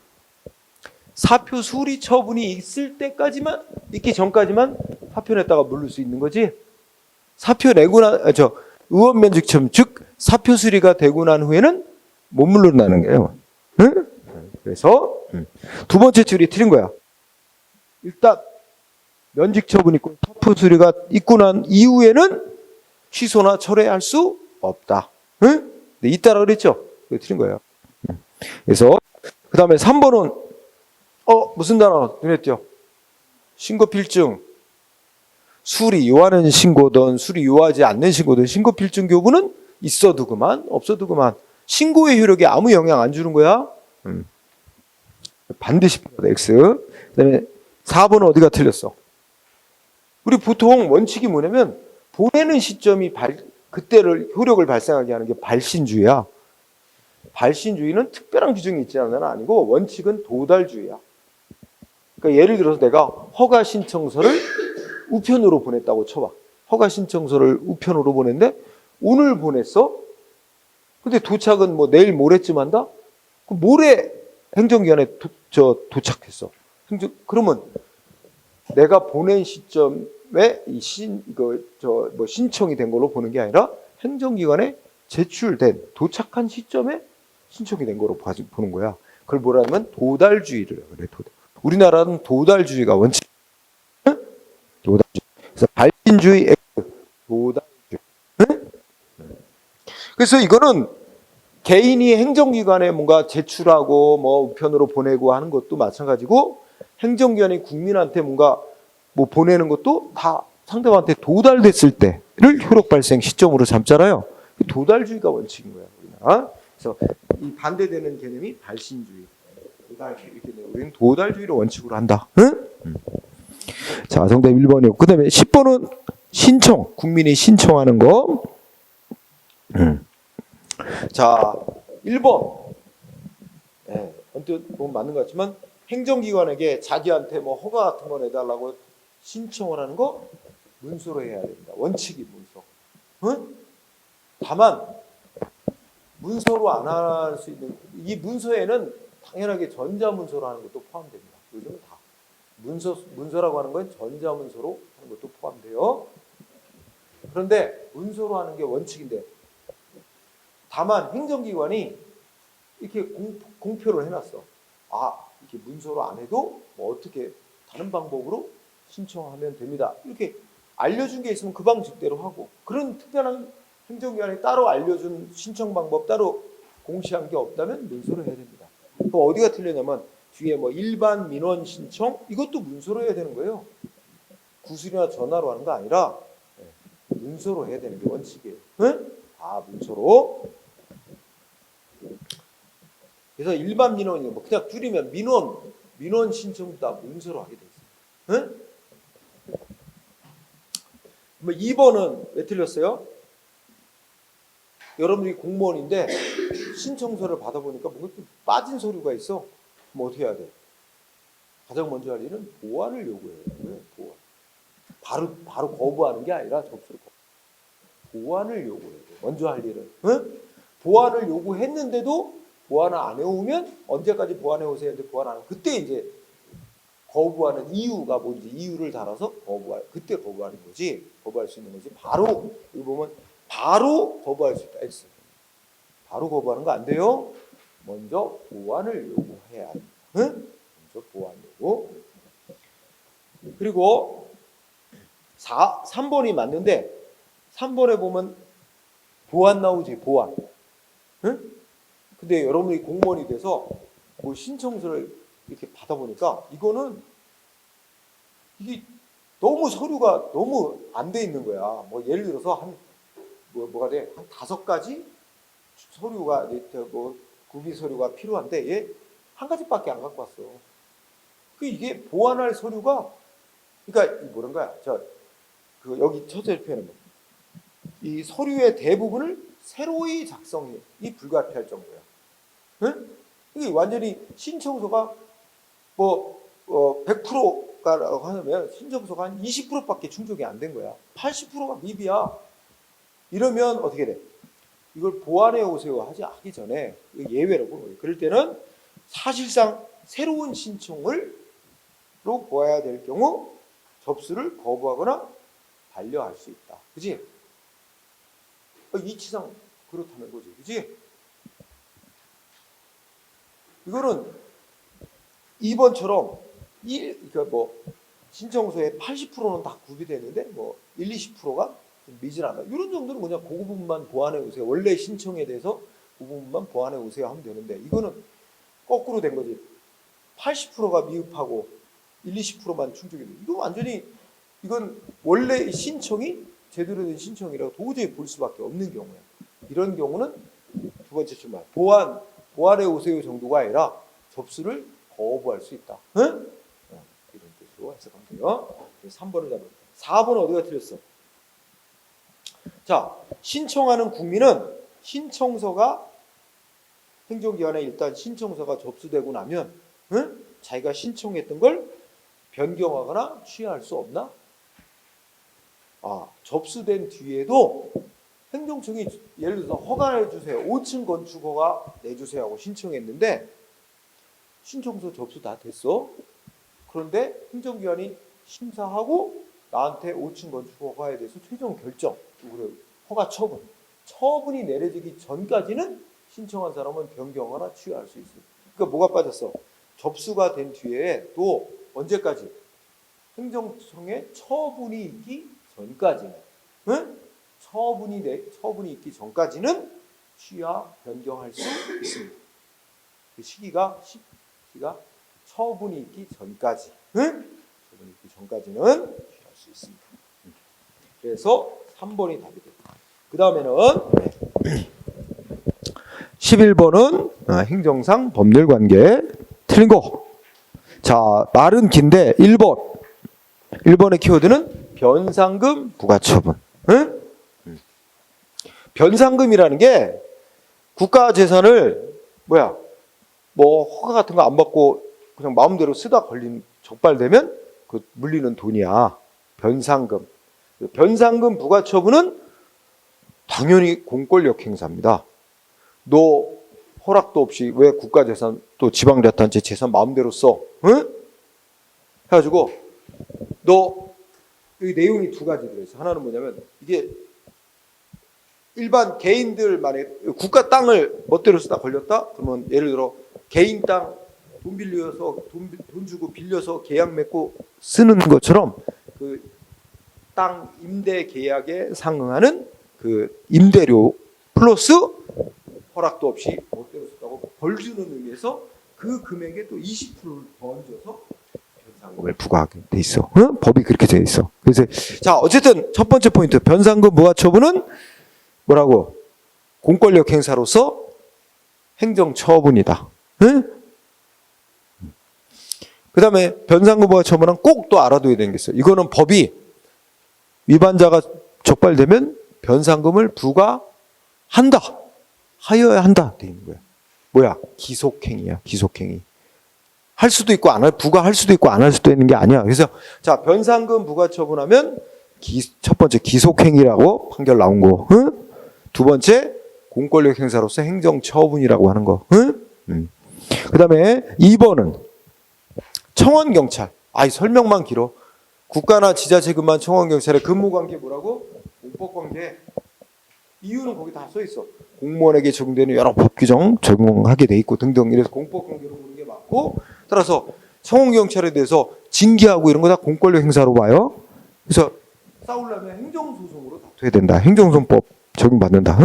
사표 수리 처분이 있을 때까지만, 있기 전까지만 사표 냈다가 물을 수 있는 거지. 사표 내고 의원 면직 처분, 즉 사표 수리가 되고 난 후에는 못 물러나는 거예요. 응? 그래서 두 번째 줄이 틀린 거야. 일단 면직 처분 있고 사표 수리가 있고 난 이후에는 취소나 철회할 수 없다. 응? 네, 있다라 그랬죠? 그게 틀린 거예요. 그래서 그 다음에 3번은 무슨 단어 눈에 띄어? 신고 필증. 수리 요하는 신고든 수리 요하지 않는 신고든 신고 필증 교부는 있어도 그만 없어도 그만. 신고의 효력에 아무 영향 안 주는 거야. 반드시 X. 그 다음에 4번은 어디가 틀렸어? 우리 보통 원칙이 뭐냐면 보내는 시점이 그때를 효력을 발생하게 하는 게 발신주의야. 발신주의는 특별한 규정이 있지 않은 아니고 원칙은 도달주의야. 그러니까 예를 들어서 내가 허가 신청서를 우편으로 보냈다고 쳐봐. 허가 신청서를 우편으로 보냈는데 오늘 보냈어? 근데 도착은 뭐 내일 모레쯤 한다? 그럼 모레 행정기관에 도착했어. 그러면 내가 보낸 시점에 신청이 된 걸로 보는 게 아니라 행정기관에 제출된 도착한 시점에 신청이 된 거로 보는 거야. 그걸 뭐라 하면 도달주의를 그래. 우리나라는 도달주의가 원칙. 도달주의. 그래서 발신주의 X. 그래서 이거는 개인이 행정기관에 뭔가 제출하고 뭐 우편으로 보내고 하는 것도 마찬가지고 행정기관이 국민한테 뭔가 뭐 보내는 것도 다 상대방한테 도달됐을 때를 효력 발생 시점으로 삼잖아요. 도달주의가 원칙인 거야, 우리나라. 그래서 이 반대되는 개념이 발신주의. 이렇게 우리는 도달주의를 원칙으로 한다. 응? 자, 정답 1번이고. 그 다음에 10번은 신청. 국민이 신청하는 거. 자, 1번. 네, 언뜻 보면 맞는 것 같지만 행정기관에게 자기한테 뭐 허가 같은 거 내달라고 신청을 하는 거 문서로 해야 됩니다. 원칙이 문서. 응? 다만 문서로 안 할 수 있는 이 문서에는 당연하게 전자문서로 하는 것도 포함됩니다. 요즘은 다 문서라고 하는 건 전자문서로 하는 것도 포함돼요. 그런데 문서로 하는 게 원칙인데 다만 행정기관이 이렇게 공표를 해놨어. 아, 이렇게 문서로 안 해도 뭐 어떻게 다른 방법으로 신청하면 됩니다. 이렇게 알려준 게 있으면 그 방식대로 하고 그런 특별한 행정기관이 따로 알려준 신청 방법 따로 공시한 게 없다면 문서로 해야 됩니다. 그럼 어디가 틀리냐면 뒤에 뭐 일반 민원 신청 이것도 문서로 해야 되는 거예요. 구술이나 전화로 하는 거 아니라 문서로 해야 되는 게 원칙이에요. 응? 다 문서로. 그래서 일반 민원이 뭐 그냥 줄이면 민원 신청도 다 문서로 하게 돼 있어요. 응? 뭐 2번은 왜 틀렸어요? 여러분이 공무원인데 신청서를 받아보니까 뭔가 좀 빠진 서류가 있어. 그럼 어떻게 해야 돼? 가장 먼저 할 일은 보완을 요구해요. 왜? 보완. 바로 거부하는 게 아니라 접수를 보완을 요구해요. 먼저 할 일은. 응? 보완을 요구했는데도 보완을 안 해오면 언제까지 보완해 오세요? 근데 보완 안 하면 그때 이제 거부하는 이유가 뭔지 이유를 달아서 그때 거부하는 거지. 거부할 수 있는 거지. 바로 이거 보면 바로 거부할 수 있다. X. 바로 거부하는 거 안 돼요. 먼저 보완을 요구해야 돼. 응? 먼저 보완 요구. 그리고 3번이 맞는데 3번에 보면 보완 나오지. 보완. 응? 근데 여러분이 공무원이 돼서 뭐 신청서를 이렇게 받아보니까 이거는 이게 너무 서류가 너무 안 돼 있는 거야. 뭐 예를 들어서 뭐가 돼? 한 5가지 서류가 뭐 구비 서류가 필요한데 얘 한 가지밖에 안 갖고 왔어. 이게 보완할 서류가 그러니까 뭐란 거야? 여기 첫째 표현은 뭐? 이 서류의 대부분을 새로이 작성이 불가피할 정도야. 응? 이게 완전히 신청서가 뭐 100%라고 하면 신청서가 한 20%밖에 충족이 안 된 거야. 80%가 미비야. 이러면 어떻게 돼? 이걸 보완해 오세요 하기 전에 예외라고. 그럴 때는 사실상 새로운 신청으로 보아야 될 경우 접수를 거부하거나 반려할 수 있다. 그지? 이치상 그렇다는 거지. 그지? 이거는 2번처럼 그러니까 뭐 신청서에 80%는 다 구비되는데 뭐 20%가 좀 미진하다. 이런 정도는 그냥 그 부분만 보완해 오세요. 원래 신청에 대해서 그 부분만 보완해 오세요 하면 되는데 이거는 거꾸로 된 거지. 80%가 미흡하고 20%만 충족이 돼. 이거 완전히 이건 원래 신청이 제대로 된 신청이라고 도저히 볼 수밖에 없는 경우야. 이런 경우는 두 번째 출발 보완해 오세요 정도가 아니라 접수를 거부할 수 있다. 응? 이런 뜻으로 해석하면 돼요. 3번을 잡아. 4번은 어디가 틀렸어? 자, 신청하는 국민은 신청서가 행정기관에 일단 신청서가 접수되고 나면 응? 자기가 신청했던 걸 변경하거나 취하할 수 없나? 접수된 뒤에도 행정청이 예를 들어서 허가해 주세요. 5층 건축 허가 내주세요 하고 신청했는데 신청서 접수 다 됐어. 그런데 행정기관이 심사하고 나한테 5층 건축 허가에 대해서 최종 결정, 허가 처분이 내려지기 전까지는 신청한 사람은 변경하거나 취하할 수 있어요. 그러니까 뭐가 빠졌어? 접수가 된 뒤에 또 언제까지? 행정청에 처분이 있기 전까지는, 응? 처분이 있기 전까지는 취하 변경할 수 있습니다. 그 시기가 처분이 있기 전까지, 처분이 있기 전까지는 취할 수 있습니다. 그래서 3번이 답이 됩니다. 그 다음에는 11번은 행정상 법률 관계 틀린 거. 자, 말은 긴데 1번의 키워드는 변상금 부가처분. 변상금이라는 게 국가 재산을 뭐 허가 같은 거 안 받고 그냥 마음대로 쓰다 걸린 적발되면 그 물리는 돈이야. 변상금. 변상금 부가처분은 당연히 공권력 행사입니다. 너 허락도 없이 왜 국가 재산 또 지방자치단체 재산 마음대로 써? 해가지고 너 이 내용이 두 가지 들어있어. 하나는 뭐냐면 이게 일반 개인들만의 국가 땅을 멋대로 쓰다 걸렸다? 그러면 예를 들어 개인 땅 돈 빌려서 돈 주고 빌려서 계약 맺고 쓰는 것처럼 그 땅 임대 계약에 상응하는 그 임대료 플러스 허락도 없이 멋대로 썼다고 벌 주는 의미에서 그 금액에 또 20%를 더 얹어서 변상금을 부과하게 돼 있어. 법이 그렇게 돼 있어. 그래서 자, 어쨌든 첫 번째 포인트 변상금 부과처분은 뭐라고? 공권력 행사로서 행정처분이다. 그 다음에 변상금 부과처분은 꼭 또 알아둬야 되는 게 있어요. 이거는 법이 위반자가 적발되면 변상금을 부과한다. 하여야 한다. 돼 있는 거야. 뭐야? 기속행위야. 기속행위. 할 수도 있고 안 할, 부과할 수도 있고 안 할 수도 있는 게 아니야. 그래서 자, 변상금 부과처분하면 첫 번째 기속행위라고 판결 나온 거. 두 번째 공권력 행사로서 행정처분이라고 하는 거. 그 다음에 2번은 청원경찰. 설명만 길어. 국가나 지자체급만 청원경찰의 근무관계 뭐라고? 공법관계. 이유는 거기 다 써있어. 공무원에게 적용되는 여러 법규정 적용하게 돼 있고 등등. 이래서 공법관계로 보는 게 맞고, 따라서 청원경찰에 대해서 징계하고 이런 거 다 공권력 행사로 봐요. 그래서 싸우려면 행정소송으로 다퉈야 된다. 행정소송법 적용받는다.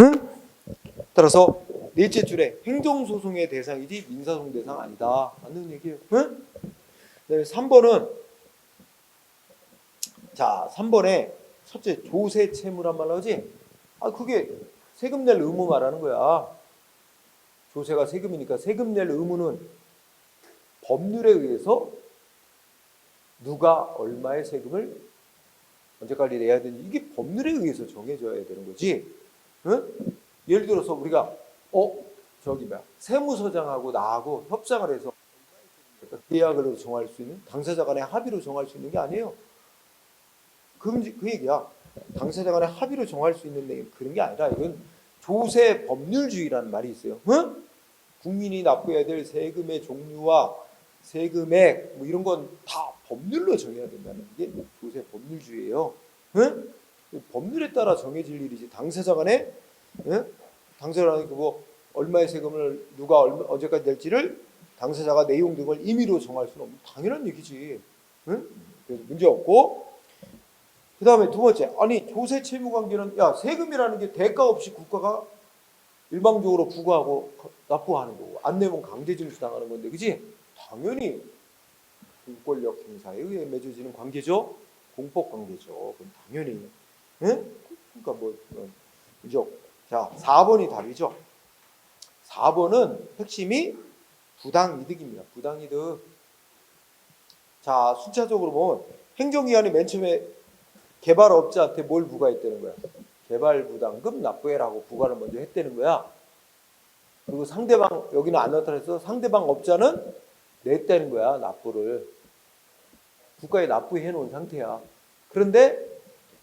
따라서 넷째 줄에 행정소송의 대상이지 민사소송 대상 아니다. 맞는 얘기예요. 그다음에 3번은 자, 3번에 첫째 조세 채무란 말 나오지? 그게 세금 낼 의무 말하는 거야. 조세가 세금이니까 세금 낼 의무는 법률에 의해서 누가 얼마의 세금을 언제까지 내야 되는지 이게 법률에 의해서 정해져야 되는 거지. 예를 들어서 우리가 세무서장하고 나하고 협상을 해서 계약으로 정할 수 있는 당사자 간의 합의로 정할 수 있는 게 아니에요. 그 얘기야. 당사자 간의 합의로 정할 수 있는 그런 게 아니라 이건 조세 법률주의라는 말이 있어요. 국민이 납부해야 될 세금의 종류와 세금액 뭐 이런 건 다 법률로 정해야 된다는 게 조세 법률주의예요. 법률에 따라 정해질 일이지 당사자 간에 당사자 간에 뭐 얼마의 세금을 누가 언제까지 낼지를 당사자가 내용 등을 임의로 정할 수는 없는 당연한 얘기지. 그래서 문제 없고. 그 다음에 두 번째, 조세 채무 관계는 세금이라는 게 대가 없이 국가가 일방적으로 부과하고 납부하는 거고 안 내면 강제 징수 당하는 건데, 그지? 당연히 공권력 행사에 의해 맺어지는 관계죠. 공법 관계죠. 그건 당연히. 그러니까 문제 없고. 자, 4번이 답이죠. 4번은 핵심이 부당이득입니다. 부당이득. 자, 순차적으로 보면 행정기관이 맨 처음에 개발업자한테 뭘 부과했다는 거야? 개발부담금 납부해라고 부과를 먼저 했다는 거야. 그리고 상대방, 여기는 안 나타나서 상대방 업자는 냈다는 거야, 납부를. 국가에 납부해 놓은 상태야. 그런데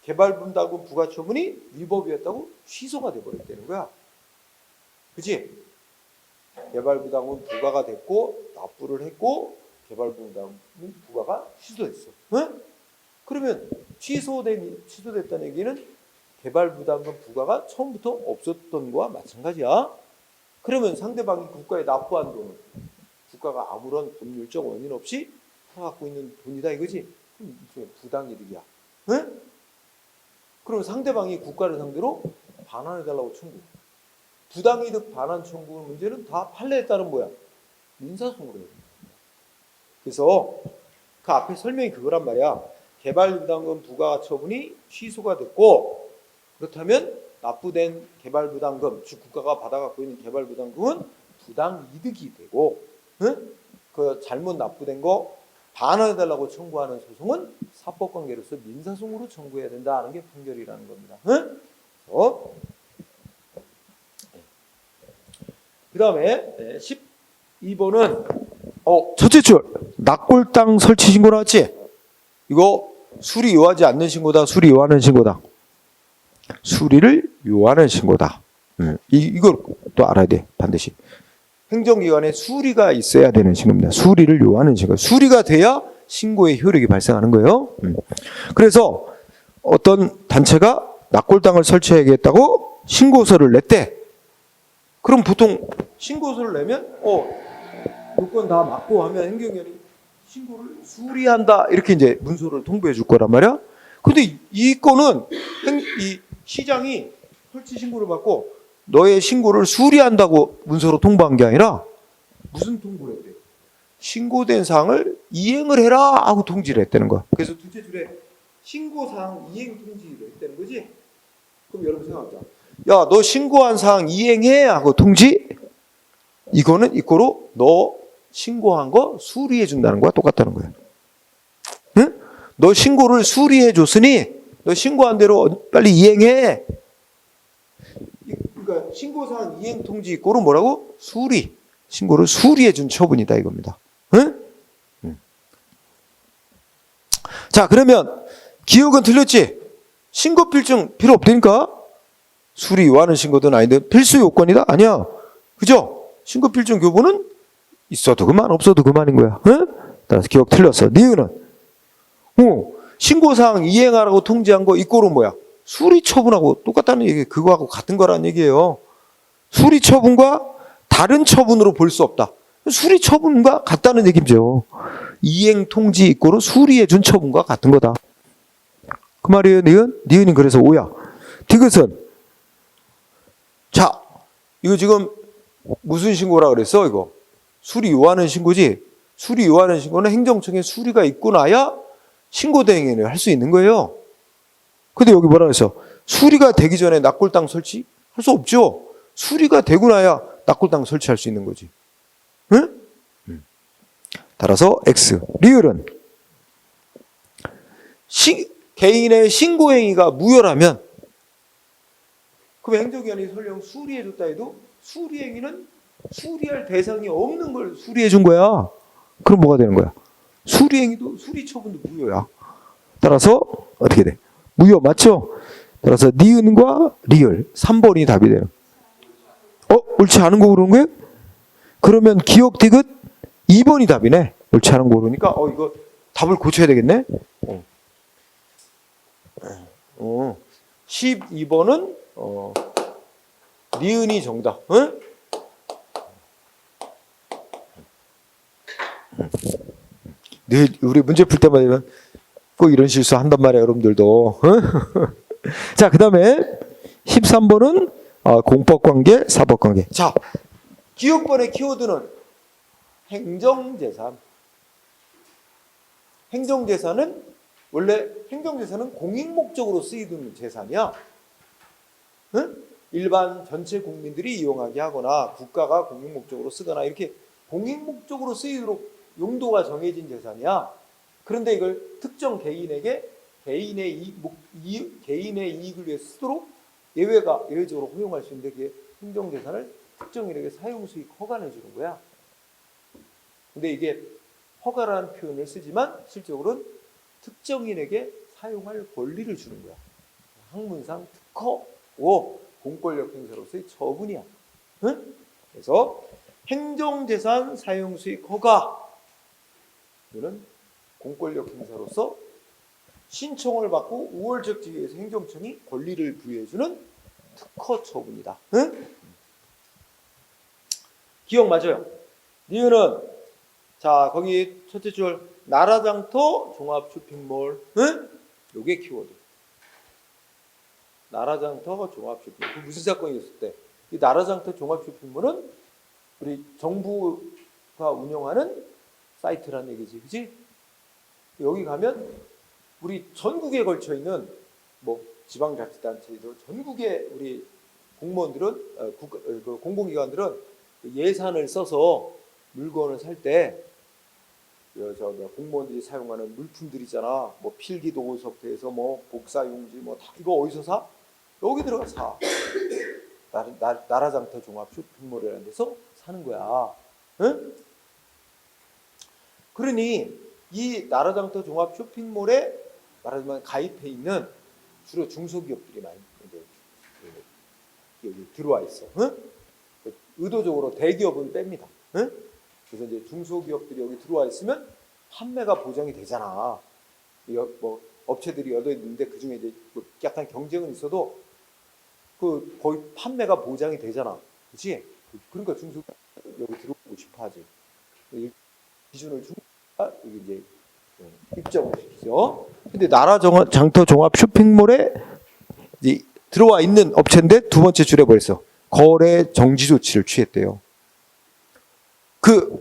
개발분담금 부과처분이 위법이었다고 취소가 돼버렸다는 거야. 그치? 개발부담금 부과가 됐고 납부를 했고 개발부담금 부과가 취소됐어. 그러면 취소됐다는 얘기는 개발부담금 부과가 처음부터 없었던 거와 마찬가지야. 그러면 상대방이 국가에 납부한 돈은 국가가 아무런 법률적 원인 없이 갖고 있는 돈이다 이거지. 그럼 일종의 부당이득이야. 그럼 상대방이 국가를 상대로 반환해달라고 청구. 부당이득 반환 청구 문제는 다 판례에 따른 뭐야? 민사소송으로 해요. 그래서 그 앞에 설명이 그거란 말이야. 개발부담금 부과처분이 취소가 됐고, 그렇다면 납부된 개발부담금, 즉 국가가 받아갖고 있는 개발부담금은 부당이득이 되고, 응? 그 잘못 납부된 거 반환해달라고 청구하는 소송은 사법관계로서 민사소송으로 청구해야 된다는 게 판결이라는 겁니다. 응? 그 다음에 12번은 첫째 줄 낙골당 설치 신고 나왔지? 이거 수리 요하지 않는 신고다, 수리 요하는 신고다. 수리를 요하는 신고다. 이걸 또 알아야 돼, 반드시. 행정기관에 수리가 있어야 되는 신고입니다. 수리를 요하는 신고. 수리가 돼야 신고의 효력이 발생하는 거예요. 그래서 어떤 단체가 낙골당을 설치해야겠다고 신고서를 냈대. 그럼 보통 신고서를 내면 요건 다 맞고 하면 행정기관이 신고를 수리한다 이렇게 이제 문서를 통보해 줄 거란 말이야. 근데 이 건은 이 시장이 설치 신고를 받고 너의 신고를 수리한다고 문서로 통보한 게 아니라 무슨 통보를 했대? 신고된 사항을 이행을 해라 하고 통지를 했다는 거야. 그래서 둘째 줄에 신고사항 이행 통지를 했다는 거지. 그럼 여러분 생각하자. 야, 너 신고한 사항 이행해 하고 통지? 이거는 이거로 너 신고한 거 수리해 준다는 거야. 똑같다는 거야. 응? 너 신고를 수리해 줬으니 너 신고한 대로 빨리 이행해. 그러니까 신고사항 이행 통지 이거로 뭐라고? 수리. 신고를 수리해 준 처분이다 이겁니다. 응? 자, 그러면 기억은 틀렸지? 신고 필증 필요 없다니까? 수리 요하는 신고든 아니든 필수 요건이다? 아니야. 그죠? 신고 필증 교부는 있어도 그만 없어도 그만인 거야. 응? 따라서 기억 틀렸어. 니은은 신고사항 이행하라고 통지한 거 이거로 뭐야? 수리 처분하고 똑같다는 얘기, 그거하고 같은 거라는 얘기예요. 수리 처분과 다른 처분으로 볼 수 없다. 수리 처분과 같다는 얘기죠. 이행 통지 이거로 수리해 준 처분과 같은 거다. 그 말이에요, 니은? 니은이 그래서 오야. 디귿은 자, 이거 지금 무슨 신고라 그랬어, 이거? 수리 요하는 신고지? 수리 요하는 신고는 행정청에 수리가 있고 나야 신고 대행을 할 수 있는 거예요. 근데 여기 뭐라 그랬어? 수리가 되기 전에 낙골당 설치? 할 수 없죠. 수리가 되고 나야 낙골당 설치할 수 있는 거지. 응? 따라서 X. 리을은 개인의 신고행위가 무효라면 그럼 행정기관이 설령 수리해줬다 해도 수리행위는 수리할 대상이 없는 걸 수리해준 거야. 그럼 뭐가 되는 거야? 수리행위도 수리처분도 무효야. 따라서 어떻게 돼? 무효 맞죠? 따라서 니은과 리을 3번이 답이 되는. 옳지 않은 거 그런 거예요? 그러면 기억 디귿 2번이 답이네. 옳지 않은 거 그러니까 이거 답을 고쳐야 되겠네. 12번은 니은이 정답. 응? 늘 우리 문제 풀 때마다 꼭 이런 실수 한단 말이에요, 여러분들도. 자, 그 다음에 13번은 공법관계, 사법관계. 자, 기억번의 키워드는 행정재산. 행정재산은 원래 행정재산은 공익목적으로 쓰이는 재산이야. 응? 일반 전체 국민들이 이용하게 하거나 국가가 공익목적으로 쓰거나 이렇게 공익목적으로 쓰이도록 용도가 정해진 재산이야. 그런데 이걸 특정 개인에게 개인의 이익을 위해 쓰도록 예외적으로 허용할 수 있는데 그게 행정재산을 특정인에게 사용수익 허가를 주는 거야. 근데 이게 허가라는 표현을 쓰지만 실적으로는 특정인에게 사용할 권리를 주는 거야. 학문상 특허, 공권력 행사로서의 처분이야. 응? 그래서 행정재산 사용수익 허가, 이거는 공권력 행사로서 신청을 받고 우월적 지위에서 행정청이 권리를 부여해주는 특허 처분이다. 응? 기억 맞아요. 니은은 자 거기 첫째 줄 나라장터 종합 쇼핑몰. 응? 요게 키워드. 나라장터 종합 쇼핑몰. 그 무슨 사건이 있을 때? 이 나라장터 종합 쇼핑몰은 우리 정부가 운영하는 사이트란 얘기지, 그지? 여기 가면 우리 전국에 걸쳐 있는 뭐 지방자치단체들, 전국의 우리 공무원들은 공공기관들은 예산을 써서 물건을 살 때 공무원들이 사용하는 물품들 있잖아. 뭐 필기도구서부터 해서 뭐 복사용지 뭐 다 이거 어디서 사? 여기 들어가 사. 나라장터 종합 쇼핑몰이라는 데서 사는 거야. 응? 그러니 이 나라장터 종합 쇼핑몰에 말하자면 가입해 있는 주로 중소기업들이 많이 이제 여기 들어와 있어. 응? 의도적으로 대기업은 뺍니다. 응? 그래서 이제 중소기업들이 여기 들어와 있으면 판매가 보장이 되잖아. 뭐 업체들이 여러 있는데 그 중에 이제 뭐 약간 경쟁은 있어도 그 거의 판매가 보장이 되잖아. 그렇지? 그러니까 중소기업 여기 들어오고 싶어하지. 기준을 주니까 여기 이제 입점을 시키죠. 근데 나라장터 종합 쇼핑몰에 이제 들어와 있는 업체인데 두 번째 줄에 뭐 있어? 거래 정지 조치를 취했대요. 그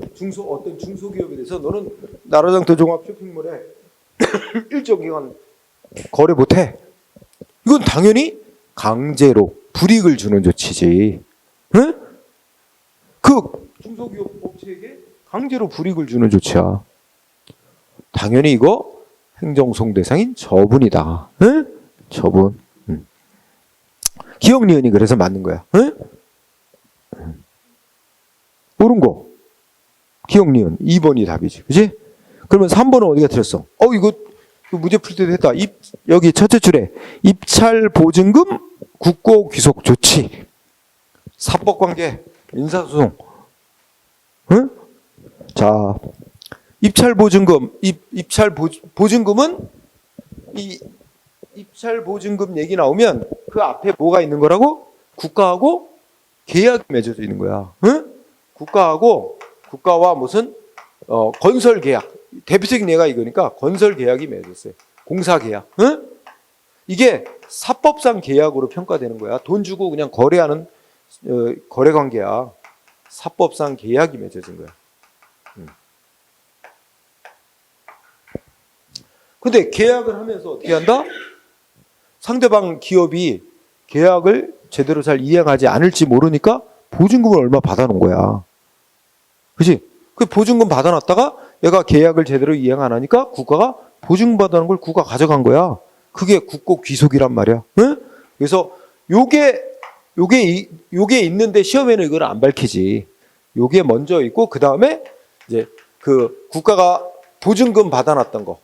어떤 중소기업에 대해서 너는 나라장터 종합 쇼핑몰에 일정 기간 거래 못해. 이건 당연히 강제로 불이익을 주는 조치지. 응? 그 중소기업 업체에게 강제로 불이익을 주는 조치야. 당연히 이거 행정소송 대상인 처분이다. 응? 처분. 기억 니은이 그래서 맞는 거야. 응? 옳은 거. 기억 니은 2번이 답이지. 그지? 그러면 3번은 어디가 틀렸어? 이거 문제 풀 때도 했다. 여기 첫째 줄에 입찰 보증금 국고 귀속 조치. 사법관계 민사소송. 응? 자, 입찰 보증금. 보증금은 이 입찰 보증금 얘기 나오면 그 앞에 뭐가 있는 거라고? 국가하고 계약이 맺어져 있는 거야. 응? 국가와 무슨 건설 계약. 대표적인 예가 이거니까 건설 계약이 맺었어요. 공사 계약. 응? 이게 사법상 계약으로 평가되는 거야. 돈 주고 그냥 거래하는 거래 관계야. 사법상 계약이 맺어진 거야. 근데 계약을 하면서 어떻게 한다? 상대방 기업이 계약을 제대로 잘 이행하지 않을지 모르니까 보증금을 얼마 받아놓은 거야. 그치? 그 보증금 받아놨다가 얘가 계약을 제대로 이행 안 하니까 국가가 보증금 받아놓은 걸 국가 가져간 거야. 그게 국고 귀속이란 말이야. 응? 그래서 요게 있는데 시험에는 이걸 안 밝히지. 요게 먼저 있고 그 다음에 이제 그 국가가 보증금 받아놨던 거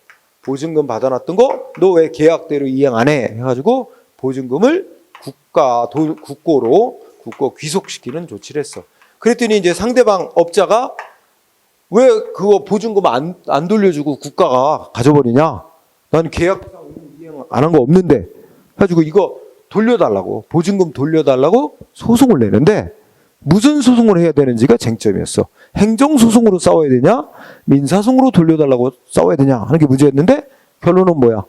너 왜 계약대로 이행 안 해? 해가지고 보증금을 국고 귀속시키는 조치를 했어. 그랬더니 이제 상대방 업자가 왜 그거 보증금 안 돌려주고 국가가 가져버리냐? 난 계약상 이행 안 한 거 없는데. 해가지고 이거 돌려달라고, 보증금 돌려달라고 소송을 내는데 무슨 소송을 해야 되는지가 쟁점이었어. 행정소송으로 싸워야 되냐? 민사소송으로 돌려달라고 싸워야 되냐? 하는 게 문제였는데 결론은 뭐야?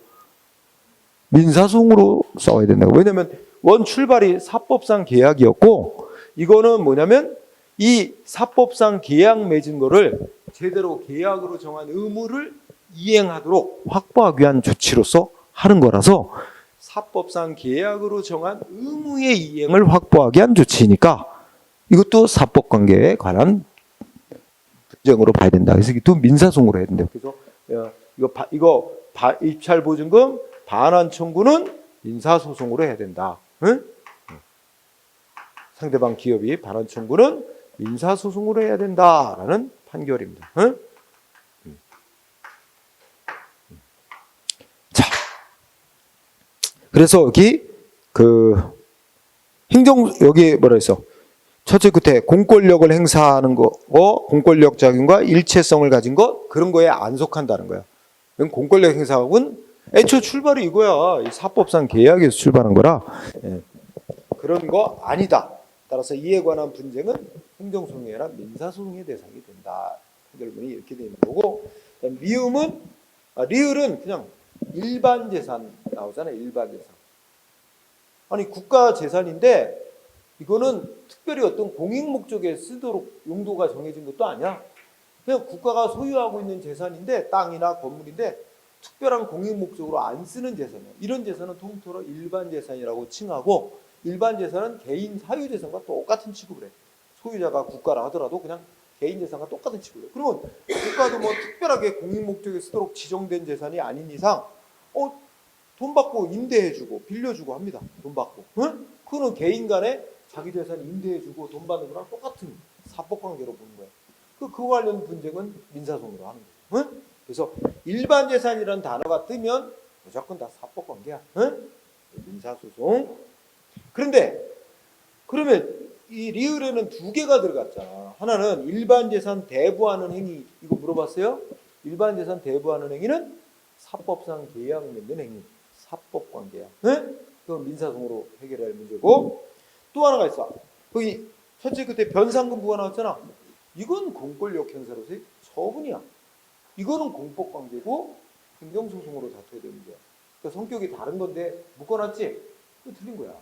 민사소송으로 싸워야 된다고. 왜냐면 원 출발이 사법상 계약이었고 이거는 뭐냐면 이 사법상 계약 맺은 거를 제대로 계약으로 정한 의무를 이행하도록 확보하기 위한 조치로서 하는 거라서 사법상 계약으로 정한 의무의 이행을 확보하기 위한 조치니까 이것도 사법관계에 관한 분쟁으로 봐야 된다. 그래서 이것도 민사소송으로 해야 된다. 그래서 이거 입찰 보증금 반환 청구는 민사소송으로 해야 된다. 응? 상대방 기업이 반환 청구는 민사소송으로 해야 된다라는 판결입니다. 응? 자, 그래서 여기 여기 뭐라 했어? 첫째 끝에 공권력을 행사하는 거, 공권력 작용과 일체성을 가진 것, 그런 거에 안 속한다는 거야. 공권력 행사학은 애초 출발이 이거야. 이 사법상 계약에서 출발한 거라. 그런 거 아니다. 따라서 이에 관한 분쟁은 행정소송이 아니라 민사소송의 대상이 된다. 결론이 이렇게 되는 거고, 리을은 그냥 일반 재산 나오잖아요. 일반 재산. 아니 국가 재산인데 이거는 특별히 어떤 공익 목적에 쓰도록 용도가 정해진 것도 아니야. 그냥 국가가 소유하고 있는 재산인데 땅이나 건물인데 특별한 공익 목적으로 안 쓰는 재산이야. 이런 재산은 통틀어 일반 재산이라고 칭하고 일반 재산은 개인 사유 재산과 똑같은 취급을 해. 소유자가 국가라 하더라도 그냥 개인 재산과 똑같은 취급을 해. 그러면 국가도 뭐 특별하게 공익 목적에 쓰도록 지정된 재산이 아닌 이상 돈 받고 임대해주고 빌려주고 합니다. 돈 받고. 응? 그거는 개인 간에 자기 재산 임대해주고 돈 받는 거랑 똑같은 사법관계로 보는 거예요. 그 관련 분쟁은 민사소송으로 하는 거예요. 응? 그래서 일반 재산이라는 단어가 뜨면 무조건 다 사법관계야. 응? 민사소송. 그런데 그러면 이 리을에는 두 개가 들어갔잖아. 하나는 일반 재산 대부하는 행위. 이거 물어봤어요? 일반 재산 대부하는 행위는 사법상 계약 맺는 행위. 사법관계야. 응? 그건 민사소송으로 해결할 문제고 또 하나가 있어. 거기 첫째 끝에 변상금 부가 나왔잖아. 이건 공권력 행사로서의 처분이야. 이거는 공법관계고 행정소송으로 다퉈야 되는 거야. 그러니까 성격이 다른 건데 묶어놨지? 그거 틀린 거야.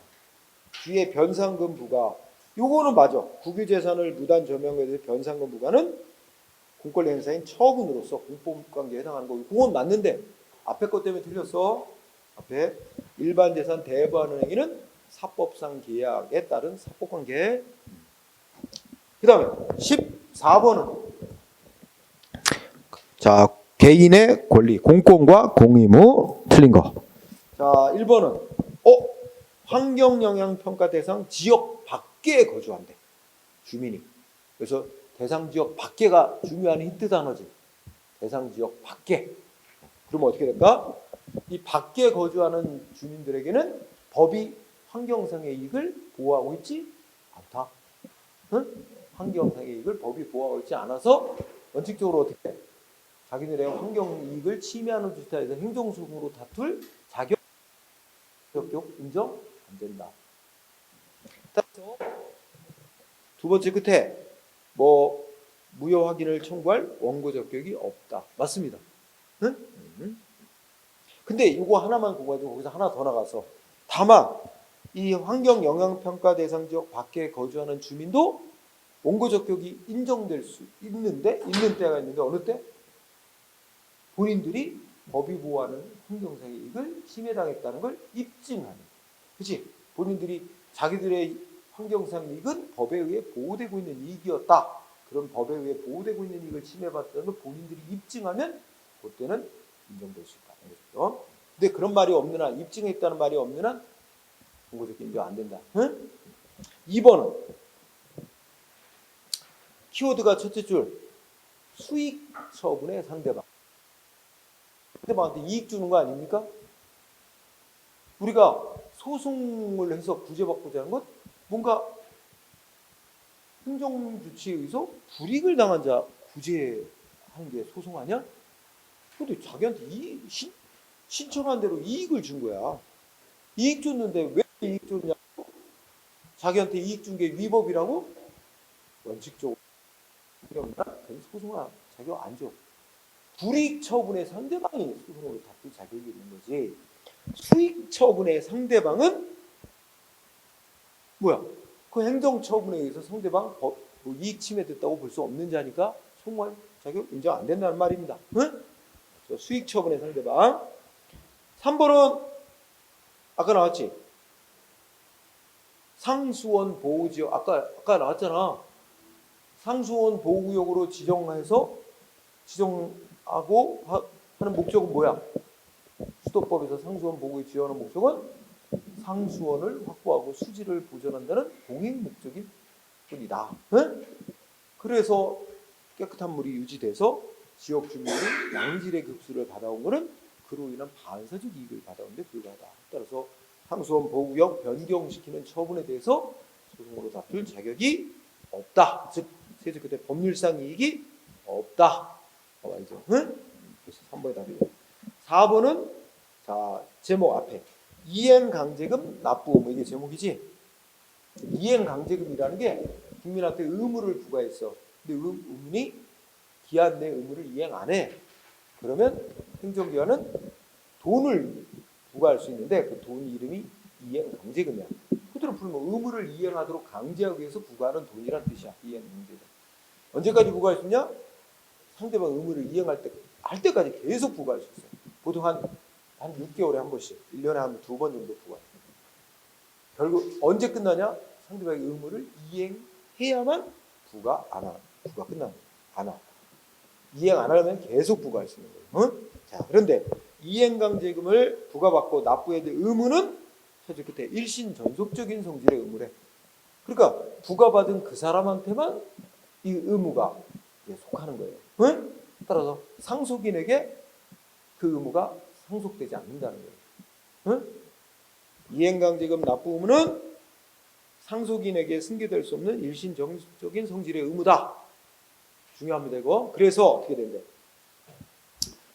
뒤에 변상금 부가 요거는 맞아. 국유재산을 무단 점유한 것에 대해서 변상금 부과는 공권력 행사인 처분으로서 공법관계에 해당하는 거고 그건 맞는데 앞에 것 때문에 틀렸어. 앞에 일반 재산 대부하는 행위는 사법상 계약에 따른 사법관계. 그 다음에 14번은 자 개인의 권리, 공권과 공의무 틀린 거. 자 1번은 환경영향평가 대상 지역 밖에 거주한대. 주민이. 그래서 대상 지역 밖에가 중요한 힌트 단어지. 대상 지역 밖에. 그러면 어떻게 될까? 이 밖에 거주하는 주민들에게는 법이 환경상의 이익을 보호하고 있지 않다. 응? 환경상의 이익을 법이 보호하고 있지 않아서 원칙적으로 어떻게 해? 자기들의 환경 이익을 침해하는 주택에서 행정소송으로 다툴 자격 인정 안 된다. 따라서 두 번째 끝에 뭐 무효 확인을 청구할 원고 적격이 없다. 맞습니다. 응? 근데 이거 하나만 공부하고 거기서 하나 더 나가서 다만 이 환경 영향 평가 대상 지역 밖에 거주하는 주민도 원고 적격이 인정될 수 있는 때가 있는데 어느 때? 본인들이 법이 보호하는 환경상의 이익을 침해당했다는 걸 입증하는. 그렇지? 본인들이 자기들의 환경상 이익은 법에 의해 보호되고 있는 이익이었다. 그런 법에 의해 보호되고 있는 이익을 침해받았다는 걸 본인들이 입증하면 그때는 인정될 수 있다. 그렇죠? 근데 그런 말이 없는 한, 입증했다는 말이 없는 한 원고적 인정 안 된다. 응? 2번은 키워드가 첫째 줄 수익 처분의 상대방. 상대방한테 이익 주는 거 아닙니까? 우리가 소송을 해서 구제받고자 하는 건 뭔가 행정조치에 의해서 불이익을 당한 자 구제하는 게 소송 아니야? 근데 자기한테 신청한 대로 이익을 준 거야. 이익 줬는데 왜 이익 줬냐? 자기한테 이익 준 게 위법이라고? 원칙적으로 그런 소송을 자격 안 줘. 불이익 처분의 상대방이 소송으로 다툴 자격이 있는 거지. 수익 처분의 상대방은 뭐야? 그 행정 처분에 의해서 상대방 이익 침해됐다고 볼 수 없는 자니까 소송할 자격 인정 안 된다는 말입니다. 응? 수익 처분의 상대방. 3번은 아까 나왔지? 상수원 보호지역 아까 나왔잖아. 상수원 보호구역으로 지정하고 하는 목적은 뭐야? 수도법에서 상수원 보호구역 지정하는 목적은 상수원을 확보하고 수지를 보존한다는 공익 목적일 뿐이다. 응? 그래서 깨끗한 물이 유지돼서 지역 주민들이 양질의 급수를 받아온 것은 그로 인한 반사적 이익을 받아온 데 불과하다. 따라서 상수원 보호구역 변경시키는 처분에 대해서 소송으로 다툴 자격이 없다. 즉 세제 끝에 법률상 이익이 없다. 알죠? 응? 그래서 3번의 답이에요. 4번은 자 제목 앞에 이행강제금 납부 의무 이게 제목이지. 이행강제금이라는 게 국민한테 의무를 부과했어. 근데 의문이 기한 내 의무를 이행 안 해. 그러면 행정기관은 돈을 부과할 수 있는데 그 돈 이름이 이행강제금이야. 근데 상태로 풀면 의무를 이행하도록 강제하기 위해서 부과하는 돈이란 뜻이야. 이행 문제는. 언제까지 부과할 수 있냐? 상대방 의무를 이행할 때, 할 때까지 계속 부과할 수 있어요. 보통 한 6개월에 한 번씩, 1년에 한 2번 정도 부과해요. 결국 언제 끝나냐? 상대방의 의무를 이행해야만 부과 안 하고, 부과 끝나는 거예요. 안 하고. 이행 안 하려면 계속 부과할 수 있는 거예요. 응? 자, 그런데 이행강제금을 부과받고 납부해야 될 의무는 첫째 끝에 일신전속적인 성질의 의무래. 그러니까 부과받은 그 사람한테만 이 의무가 속하는 거예요. 응? 따라서 상속인에게 그 의무가 상속되지 않는다는 거예요. 응? 이행강제금 납부 의무는 상속인에게 승계될 수 없는 일신전속적인 성질의 의무다. 중요합니다, 이거. 그래서 어떻게 된대?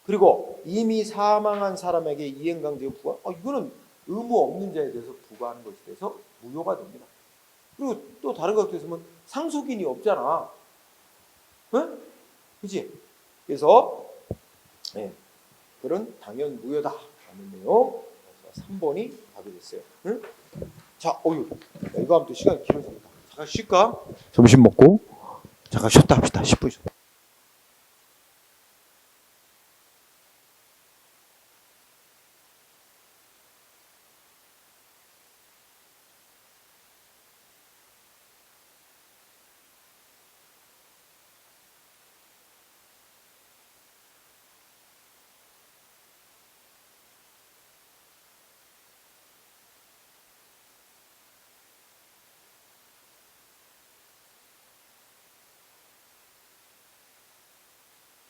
그리고 이미 사망한 사람에게 이행강제금 부과, 이거는 의무 없는 자에 대해서 부과하는 것에 대해서 무효가 됩니다. 그리고 또 다른 것도 있으면 상속인이 없잖아. 응? 그치? 그래서, 그런 당연 무효다. 라는 내용. 3번이 답이 됐어요. 응? 자, 이거 하면 또 시간이 길어집니다. 잠깐 쉴까? 점심 먹고 잠깐 쉬었다 합시다. 10분 쉬었다.